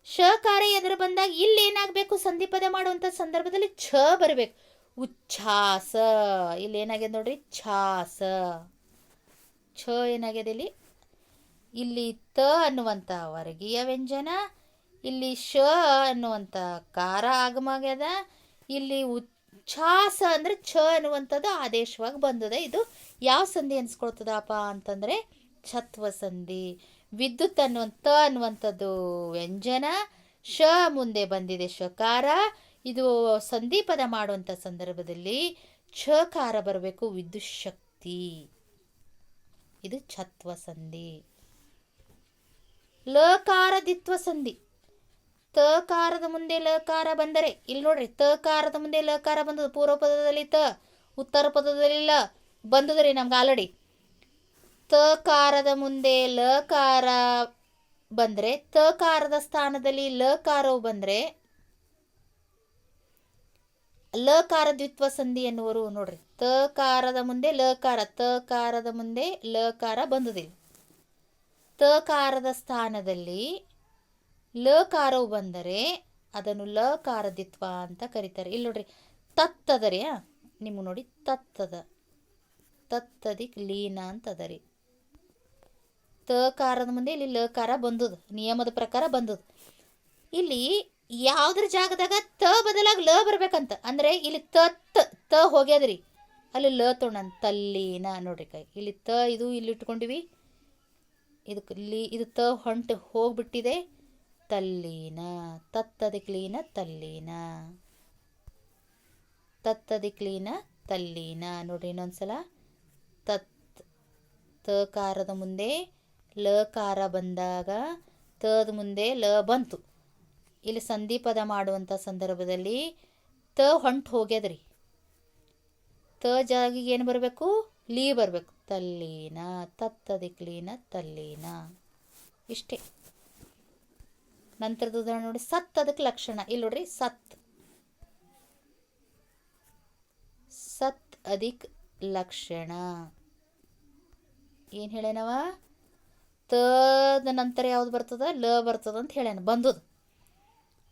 ಶಕಾರ ಎದುರು ಬಂದಾಗ ಇಲ್ಲಿ ಏನಾಗಬೇಕು? ಸಂಧಿ ಪದ ಮಾಡುವಂಥ ಸಂದರ್ಭದಲ್ಲಿ ಛ ಬರಬೇಕು. ಉಚ್ಛ್ವಾಸ. ಇಲ್ಲಿ ಏನಾಗ್ಯದ ನೋಡ್ರಿ? ಛಾಸ. ಛ ಏನಾಗ್ಯದ ಇಲ್ಲಿ? ಇಲ್ಲಿ ತ ಅನ್ನುವಂಥ ವರ್ಗೀಯ ವ್ಯಂಜನ, ಇಲ್ಲಿ ಶ ಅನ್ನುವಂಥ ಕಾರ ಆಗಮ ಆಗ್ಯದ. ಇಲ್ಲಿ ಉಚ್ಛ್ವಾಸ ಅಂದರೆ ಛ ಅನ್ನುವಂಥದ್ದು ಆದೇಶವಾಗಿ ಬಂದದ. ಇದು ಯಾವ ಸಂಧಿ ಅನ್ಸ್ಕೊಳ್ತದಪ್ಪ ಅಂತಂದರೆ ಛತ್ವ ಸಂಧಿ. ವಿದ್ಯುತ್ ಅನ್ನುವಂಥದ್ದು ವ್ಯಂಜನ, ಶ ಮುಂದೆ ಬಂದಿದೆ ಶಕಾರ. ಇದು ಸಂಧಿ ಪದ ಮಾಡುವಂಥ ಸಂದರ್ಭದಲ್ಲಿ ಛಕಾರ ಬರಬೇಕು. ವಿದ್ಯುತ್ ಶಕ್ತಿ. ಇದು ಛತ್ವ ಸಂಧಿ. ಲಕಾರ ದಿತ್ವ ಸಂಧಿ. ತಕಾರದ ಮುಂದೆ ಲಕಾರ ಬಂದರೆ ಇಲ್ಲಿ ನೋಡ್ರಿ, ತಕಾರದ ಮುಂದೆ ಲಕಾರ ಬಂದದ್ದು. ಪೂರ್ವ ಪದದಲ್ಲಿ ತ, ಉತ್ತರ ಪದದಲ್ಲಿ ಲ ಬಂದದ್ರಿ ನಮ್ಗೆ ಆಲ್ರೆಡಿ. ತಕಾರದ ಮುಂದೆ ಲಕಾರ ಬಂದರೆ, ತಕಾರದ ಸ್ಥಾನದಲ್ಲಿ ಲಕಾರವು ಬಂದರೆ ಲಕಾರ ದ್ವಿತ್ವ ಸಂಧಿ ಎನ್ನುವರು. ನೋಡ್ರಿ, ತಕಾರದ ಮುಂದೆ ಲಕಾರ, ತಕಾರದ ಮುಂದೆ ಲಕಾರ ಬಂದದಿಲ್ಲ. ತಕಾರದ ಸ್ಥಾನದಲ್ಲಿ ಲಕಾರವು ಬಂದರೆ ಅದನ್ನು ಲಕಾರ ದ್ವಿತ್ವ ಅಂತ ಕರೀತಾರೆ. ಇಲ್ಲಿ ನೋಡ್ರಿ, ತತ್ತದರಿ ನಿಮ್ಗೆ ನೋಡಿ, ತತ್ತದ ತತ್ತದಿಕ್ ಲೀನ ಅಂತದರಿ. ತಕಾರದ ಮುಂದೆ ಇಲ್ಲಿ ಲಕಾರ ಬಂದದ್ದು, ನಿಯಮದ ಪ್ರಕಾರ ಬಂದದ್ದು. ಇಲ್ಲಿ ಯಾವುದ್ರ ಜಾಗದಾಗ ತ ಬದಲಾಗಿ ಲ ಬರ್ಬೇಕಂತ ಅಂದರೆ ಇಲ್ಲಿ ತ ಹೋಗ್ಯದ್ರಿ, ಅಲ್ಲಿ ಲ ತೊಗೊಂಡು ತಲ್ಲೀನ. ನೋಡ್ರಿ ಕೈ ಇಲ್ಲಿ ತ ಇದು ಇಲ್ಲಿ ಇಟ್ಕೊಂಡಿವಿ, ಇದಕ್ಕೆ ಇದು ತ ಹೊಂಟು ಹೋಗ್ಬಿಟ್ಟಿದೆ. ತಲ್ಲೀನ. ತತ್ತದಿಕ್ ಲೀನ ತಲ್ಲೀನ. ತತ್ತದಿಕ್ ಲೀನ ತಲ್ಲೀನ. ನೋಡ್ರಿ ಇನ್ನೊಂದ್ಸಲ. ತಕಾರದ ಮುಂದೆ ಲಕಾರ ಬಂದಾಗ ತದ ಮುಂದೆ ಲ ಬಂತು. ಇಲ್ಲಿ ಸಂಧಿ ಪದ ಮಾಡುವಂಥ ಸಂದರ್ಭದಲ್ಲಿ ತ ಹೊಂಟು ಹೋಗ್ಯದ್ರಿ. ತ ಜಾಗಿಗೆ ಏನು ಬರಬೇಕು? ಲೀ ಬರಬೇಕು. ತಲ್ಲೀನ. ತತ್ತದಿಕ್ ಲೀನ ತಲ್ಲೀನ. ಇಷ್ಟೇ. ನಂತರದ ಉದಾಹರಣೆ ನೋಡಿ. ಸತ್ ಅದಕ್ಕೆ ಲಕ್ಷಣ. ಇಲ್ಲಿ ನೋಡ್ರಿ, ಸತ್ ಸತ್ ಅಧಿಕ್ ಲಕ್ಷಣ. ಏನು ಹೇಳೇನವ? ತದ ನಂತರ ಯಾವ್ದು ಬರ್ತದ? ಲ ಬರ್ತದ ಅಂತ ಹೇಳೇನ, ಬಂದದು.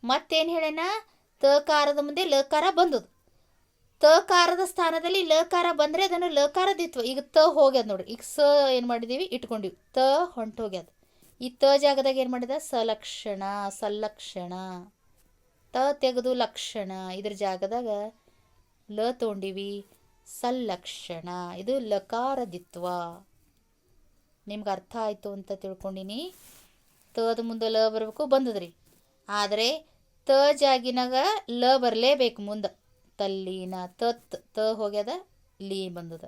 ಮತ್ತೇನು ಹೇಳೇನ? ತಕಾರದ ಮುಂದೆ ಲಕಾರ ಬಂದದು. ತಕಾರದ ಸ್ಥಾನದಲ್ಲಿ ಲಕಾರ ಬಂದರೆ ಅದನ್ನು ಲಕಾರ ದಿತ್ವ. ಈಗ ತ ಹೋಗ್ಯದ ನೋಡ್ರಿ. ಈಗ ಸ ಏನು ಮಾಡಿದೀವಿ? ಇಟ್ಕೊಂಡಿವಿ. ತ ಹೊಂಟು ಹೋಗ್ಯದ. ಈ ತ ಜಾಗದಾಗ ಏನು ಮಾಡಿದ? ಸಲಕ್ಷಣ, ಸಲ್ಲಕ್ಷಣ. ತ ತೆಗೆದು ಲಕ್ಷಣ. ಇದ್ರ ಜಾಗದಾಗ ಲ ತೊಗೊಂಡಿವಿ, ಸಲ್ಲಕ್ಷಣ. ಇದು ಲಕಾರದಿತ್ವ. ನಿಮ್ಗೆ ಅರ್ಥ ಆಯಿತು ಅಂತ ತಿಳ್ಕೊಂಡಿನಿ. ತದ ಮುಂದೆ ಲ ಬರಬೇಕು, ಬಂದದ್ರಿ. ಆದರೆ ತ ಜಾಗಿನಾಗ ಲ ಬರಲೇಬೇಕು ಮುಂದೆ. ತಲ್ಲೀನ. ತ ಹೋಗ್ಯದ, ಲೀ ಬಂದದ.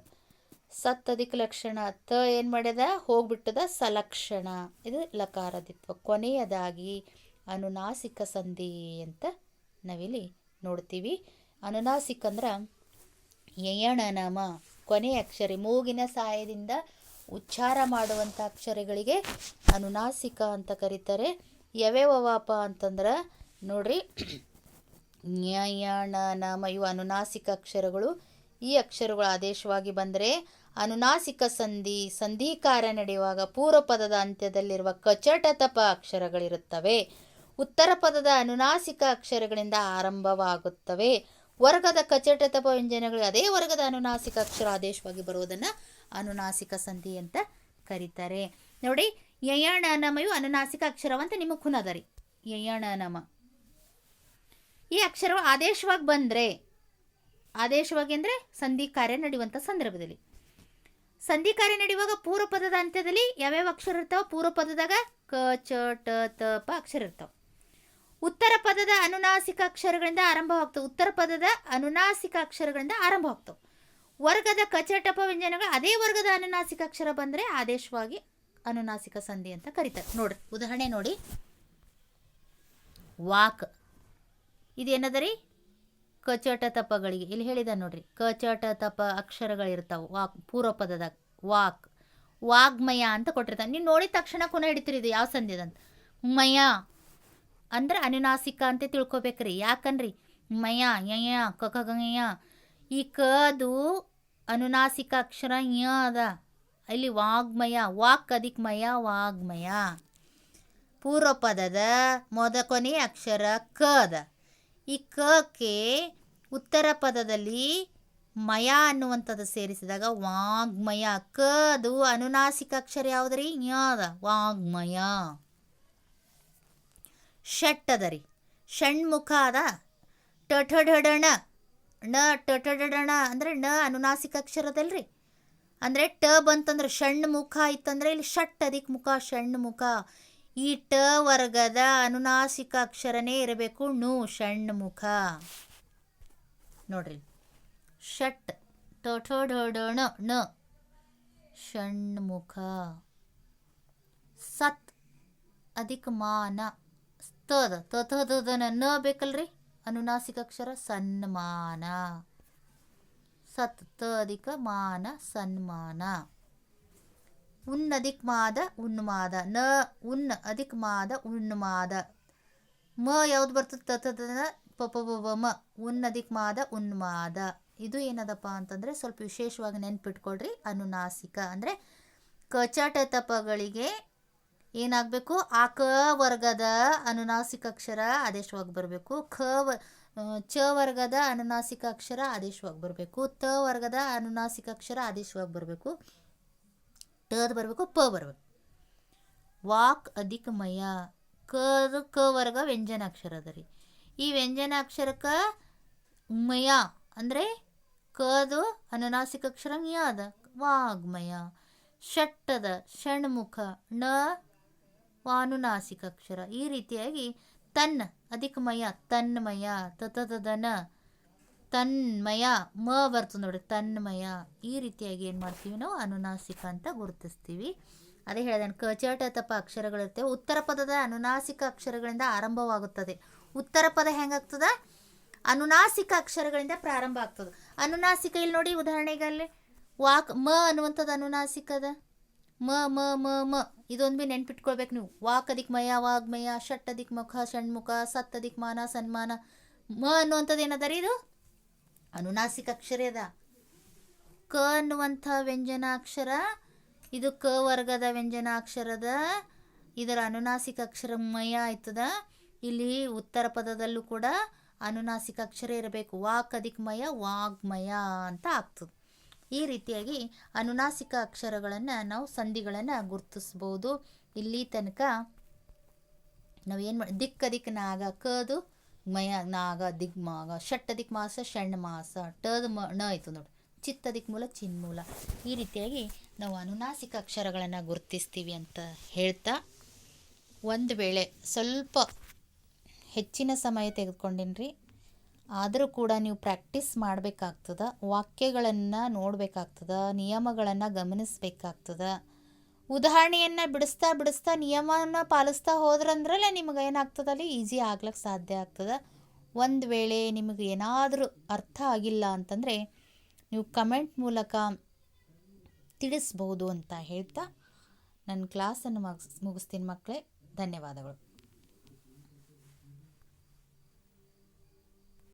ಸತ್ ಅಧಿಕ ಲಕ್ಷಣ. ತ ಏನು ಮಾಡ್ಯದ? ಹೋಗ್ಬಿಟ್ಟದ. ಸಲಕ್ಷಣ. ಇದು ಲಕಾರದಿತ್ವ. ಕೊನೆಯದಾಗಿ ಅನುನಾಸಿಕ ಸಂಧಿ ಅಂತ ನಾವಿಲ್ಲಿ ನೋಡ್ತೀವಿ. ಅನುನಾಸಿಕ ಅಂದ್ರೆ ಯಯಣನಮ, ಕೊನೆಯ ಅಕ್ಷರ, ಮೂಗಿನ ಸಹಾಯದಿಂದ ಉಚ್ಚಾರ ಮಾಡುವಂಥ ಅಕ್ಷರಗಳಿಗೆ ಅನುನಾಸಿಕ ಅಂತ ಕರೀತಾರೆ. ಯಾವ್ಯಾವಪ್ಪ ಅಂತಂದ್ರೆ ನೋಡ್ರಿ, ಜ್ಞಯಣ ನಾಮ ಇವು ಅನುನಾಸಿಕ ಅಕ್ಷರಗಳು. ಈ ಅಕ್ಷರಗಳು ಆದೇಶವಾಗಿ ಬಂದರೆ ಅನುನಾಸಿಕ ಸಂಧಿ, ಸಂಧಿಕಾರ ನಡೆಯುವಾಗ ಪೂರ್ವ ಪದದ ಅಂತ್ಯದಲ್ಲಿರುವ ಕಚಟತಪ ಅಕ್ಷರಗಳಿರುತ್ತವೆ. ಉತ್ತರ ಪದದ ಅನುನಾಸಿಕ ಅಕ್ಷರಗಳಿಂದ ಆರಂಭವಾಗುತ್ತವೆ. ವರ್ಗದ ಕಚಟತಪ ವ್ಯಂಜನಗಳು ಅದೇ ವರ್ಗದ ಅನುನಾಸಿಕ ಅಕ್ಷರ ಆದೇಶವಾಗಿ ಬರುವುದನ್ನು ಅನುನಾಸಿಕ ಸಂಧಿ ಅಂತ ಕರೀತಾರೆ. ನೋಡಿ, ಯಯಣ ನಮಯು ಅನುನಾಸಿಕ ಅಕ್ಷರವಂತ ನಿಮಗೆ ಖುನದರಿ. ಯಯಣ ನಮ ಈ ಅಕ್ಷರವು ಆದೇಶವಾಗಿ ಬಂದರೆ ಆದೇಶವಾಗಿ ಅಂದರೆ ಸಂಧಿ ಕಾರ್ಯ ನಡೆಯುವಂಥ ಸಂದರ್ಭದಲ್ಲಿ. ಸಂಧಿ ಕಾರ್ಯ ನಡೆಯುವಾಗ ಪೂರ್ವ ಪದದ ಅಂತ್ಯದಲ್ಲಿ ಯಾವ್ಯಾವ ಅಕ್ಷರ ಇರ್ತಾವೆ? ಪೂರ್ವ ಪದದಾಗ ಕ, ಚ, ಟ, ತ, ಪ ಅಕ್ಷರ ಇರ್ತಾವೆ. ಉತ್ತರ ಪದದ ಅನುನಾಸಿಕ ಅಕ್ಷರಗಳಿಂದ ಆರಂಭವಾಗ್ತವೆ. ಉತ್ತರ ಪದದ ಅನುನಾಸಿಕ ಅಕ್ಷರಗಳಿಂದ ಆರಂಭವಾಗ್ತವೆ. ವರ್ಗದ ಕಚಟಪ ವ್ಯಂಜನಗಳು ಅದೇ ವರ್ಗದ ಅನುನಾಸಿಕ ಅಕ್ಷರ ಬಂದರೆ ಆದೇಶವಾಗಿ ಅನುನಾಸಿಕ ಸಂಧಿ ಅಂತ ಕರೀತಾರೆ. ನೋಡ್ರಿ ಉದಾಹರಣೆ ನೋಡಿ. ವಾಕ್ ಇದೇನದ ರೀ? ಕಚಟ ತಪಗಳಿಗೆ ಇಲ್ಲಿ ಹೇಳಿದ ನೋಡ್ರಿ. ಕಚಟ ತಪ ಅಕ್ಷರಗಳಿರ್ತಾವೆ ವಾಕ್ ಪೂರ್ವ ಪದದಾಗ. ವಾಕ್ ವಾಗ್ಮಯ ಅಂತ ಕೊಟ್ಟಿರ್ತಾನೆ. ನೀವು ನೋಡಿದ ತಕ್ಷಣ ಕುನ ಹಿಡಿತೀರಿ ಇದು ಯಾವ ಸಂಧಿ ಅದಂತ. ಮಯ ಅಂದ್ರೆ ಅನುನಾಸಿಕ ಅಂತ ತಿಳ್ಕೊಬೇಕ್ರಿ. ಯಾಕನ್ರಿ ಮಯ ಯಯ ಕಕ ಗಂಗಯ್ಯ ಈ ಕದು ಅನುನಾಸಿಕ ಅಕ್ಷರ ಯ ಅದ. ಇಲ್ಲಿ ವಾಗ್ಮಯ ವಾಕ್ ಅದಿಕ್ ಮಯ ವಾಗ್ಮಯ. ಪೂರ್ವ ಪದದ ಕೊನೆಯ ಅಕ್ಷರ ಕ ಅದ. ಈ ಕಕ್ಕೆ ಉತ್ತರ ಪದದಲ್ಲಿ ಮಯ ಅನ್ನುವಂಥದ್ದು ಸೇರಿಸಿದಾಗ ವಾಗ್ಮಯ. ಕ ಅದು ಅನುನಾಸಿಕ ಅಕ್ಷರ ಯಾವುದ್ರಿ? ಯ ಅದ ವಾಗ್ಮಯ. ಷಟ್ ಅದ ರೀ. ಷಣ್ಮುಖ ಅದ. ಟಠಡಣ ಣ ಟಠಡಣ ಅಂದರೆ ಣ ಅನುನಾಸಿಕ ಅಕ್ಷರ ಅದಲ್ರಿ. ಅಂದರೆ ಟ ಬಂತಂದ್ರೆ ಷಣ್ಮುಖ ಇತ್ತಂದ್ರೆ ಇಲ್ಲಿ ಷಟ್ ಅದಿಕ್ ಮುಖ ಷಣ್ಮುಖ. ಈ ಟ ವರ್ಗದ ಅನುನಾಸಿಕ ಅಕ್ಷರನೇ ಇರಬೇಕು ನು ಷಣ್ಮುಖ. ನೋಡ್ರಿ ಷಟ್ ಟಠಡಣ ಣ ಷಣ್ಮುಖ. ಸತ್ ಅಧಿಕ ಮಾನ ತದ ತದನ ನ ಬೇಕಲ್ರಿ ಅನುನಾಸಿಕ ಅಕ್ಷರ ಸನ್ಮಾನ. ಸತ್ ತ ಅಧಿಕ ಮಾನ ಸನ್ಮಾನ. ಉನ್ ಅಧಿಕ್ ಮಾದ ಉನ್ಮಾದ. ನ ಉನ್ ಅಧಿಕ್ ಮಾದ ಉನ್ಮಾದ. ಮ ಯಾವ್ದು ಬರ್ತದೆ? ತತದ ಪಪ ಮ ಉನ್ ಅಧಿಕ್ ಮಾದ ಉನ್ಮಾದ. ಇದು ಏನದಪ್ಪ ಅಂತಂದರೆ ಸ್ವಲ್ಪ ವಿಶೇಷವಾಗಿ ನೆನ್ಪಿಟ್ಕೊಳ್ರಿ. ಅನುನಾಸಿಕ ಅಂದರೆ ಕಚಟ ತಪಗಳಿಗೆ ಏನಾಗಬೇಕು? ಆ ಕ ವರ್ಗದ ಅನುನಾಸಿಕ ಅಕ್ಷರ ಆದೇಶವಾಗಿ ಬರಬೇಕು. ಚ ವರ್ಗದ ಅನುನಾಸಿಕ ಅಕ್ಷರ ಆದೇಶವಾಗಿ ಬರಬೇಕು. ತ ವರ್ಗದ ಅನುನಾಸಿಕ ಅಕ್ಷರ ಆದೇಶವಾಗಿ ಬರಬೇಕು. ಟದ್ ಬರಬೇಕು. ಪ ಬರಬೇಕು. ವಾಕ್ ಅಧಿಕ ಮಯ. ಕ ವರ್ಗ ವ್ಯಂಜನಾಕ್ಷರ ಅದ ರೀ. ಈ ವ್ಯಂಜನಾಕ್ಷರಕ್ಕೆ ಮಯ ಅಂದರೆ ಕದು ಅನುನಾಸಿಕ ಅಕ್ಷರ ಯ ಅದ ವಾಗ್ಮಯ. ಷಟ್ಟದ ಷಣ್ಮುಖ. ಣ ವಾನುನಾಸಿಕ ಅಕ್ಷರ. ಈ ರೀತಿಯಾಗಿ ತನ್ನ ಅಧಿಕಮಯ ತನ್ಮಯ. ತತದನ ತನ್ಮಯ. ಮ ಬರ್ತದೆ ನೋಡಿ ತನ್ಮಯ. ಈ ರೀತಿಯಾಗಿ ಏನು ಮಾಡ್ತೀವಿ ನಾವು? ಅನುನಾಸಿಕ ಅಂತ ಗುರುತಿಸ್ತೀವಿ. ಅದೇ ಹೇಳಿದಾನೆ ಕಚಟ ತಪ ಅಕ್ಷರಗಳಿರ್ತವೆ. ಉತ್ತರ ಪದದ ಅನುನಾಸಿಕ ಅಕ್ಷರಗಳಿಂದ ಆರಂಭವಾಗುತ್ತದೆ. ಉತ್ತರ ಪದ ಹೆಂಗಾಗ್ತದ? ಅನುನಾಸಿಕ ಅಕ್ಷರಗಳಿಂದ ಪ್ರಾರಂಭ ಆಗ್ತದೆ. ಅನುನಾಸಿಕ ಇಲ್ಲಿ ನೋಡಿ ಉದಾಹರಣೆಗೆ ಅಲ್ಲಿ ವಾಕ್ ಮ ಅನ್ನುವಂಥದ್ದು ಅನುನಾಸಿಕದ. ಮ ಮ ಮ ಮ ಇದೊಂದು ಭೀ ನೆನ್ಪಿಟ್ಕೊಳ್ಬೇಕು ನೀವು. ವಾಕ್ ಅಧಿಕ್ ಮಯ ವಾಗ್ಮಯ. ಷಟ್ ಅಧಿಕ್ ಮುಖ ಷಣ್ಮುಖ. ಸತ್ ಅಧಿಕ್ ಮಾನ ಸನ್ಮಾನ. ಮ ಅನ್ನುವಂಥದ್ದು ಏನದ ರೀ? ಇದು ಅನುನಾಸಿಕ ಅಕ್ಷರ ಅದ. ಕ ಅನ್ನುವಂಥ ವ್ಯಂಜನಾಕ್ಷರ ಇದು ಕ ವರ್ಗದ ವ್ಯಂಜನಾಕ್ಷರದ. ಇದರ ಅನುನಾಸಿಕ ಅಕ್ಷರ ಮಯ ಆಯ್ತದ. ಇಲ್ಲಿ ಉತ್ತರ ಪದದಲ್ಲೂ ಕೂಡ ಅನುನಾಸಿಕ ಅಕ್ಷರ ಇರಬೇಕು. ವಾಕ್ ಅಧಿಕ್ ಮಯ ವಾಗ್ಮಯ ಅಂತ ಆಗ್ತದೆ. ಈ ರೀತಿಯಾಗಿ ಅನುನಾಸಿಕ ಅಕ್ಷರಗಳನ್ನು ನಾವು ಸಂಧಿಗಳನ್ನು ಗುರುತಿಸ್ಬೋದು. ಇಲ್ಲಿ ತನಕ ನಾವೇನು ಮಾಡಿ ದಿಕ್ ಅಧಿಕ್ ನಾಗ ಕದು ಮಯ ನಾಗ ದಿಗ್ಮಾಗ. ಷಟ್ ಅಧಿಕ್ ಮಾಸ ಷಣ್ ಮಾಸ. ಟದ ಣ ಆಯಿತು ನೋಡಿ. ಚಿತ್ತ ಅಧಿಕ್ ಮೂಲ ಚಿನ್ಮೂಲ. ಈ ರೀತಿಯಾಗಿ ನಾವು ಅನುನಾಸಿಕ ಅಕ್ಷರಗಳನ್ನು ಗುರುತಿಸ್ತೀವಿ ಅಂತ ಹೇಳ್ತಾ, ಒಂದು ವೇಳೆ ಸ್ವಲ್ಪ ಹೆಚ್ಚಿನ ಸಮಯ ತೆಗೆದುಕೊಂಡಿನ್ರಿ, ಆದರೂ ಕೂಡ ನೀವು ಪ್ರಾಕ್ಟೀಸ್ ಮಾಡಬೇಕಾಗ್ತದೆ. ವಾಕ್ಯಗಳನ್ನು ನೋಡಬೇಕಾಗ್ತದೆ. ನಿಯಮಗಳನ್ನು ಗಮನಿಸಬೇಕಾಗ್ತದೆ. ಉದಾಹರಣೆಯನ್ನು ಬಿಡಿಸ್ತಾ ನಿಯಮನ ಪಾಲಿಸ್ತಾ ಹೋದ್ರಂದ್ರಲ್ಲೇ ನಿಮಗೆ ಏನಾಗ್ತದಲ್ಲಿ ಈಸಿ ಆಗ್ಲಿಕ್ಕೆ ಸಾಧ್ಯ ಆಗ್ತದೆ. ಒಂದು ವೇಳೆ ನಿಮಗೆ ಏನಾದರೂ ಅರ್ಥ ಆಗಿಲ್ಲ ಅಂತಂದರೆ ನೀವು ಕಮೆಂಟ್ ಮೂಲಕ ತಿಳಿಸ್ಬೋದು ಅಂತ ಹೇಳ್ತಾ ನನ್ನ ಕ್ಲಾಸನ್ನು ಮುಗಿಸ್ತೀನಿ ಮಕ್ಕಳೇ. ಧನ್ಯವಾದಗಳು.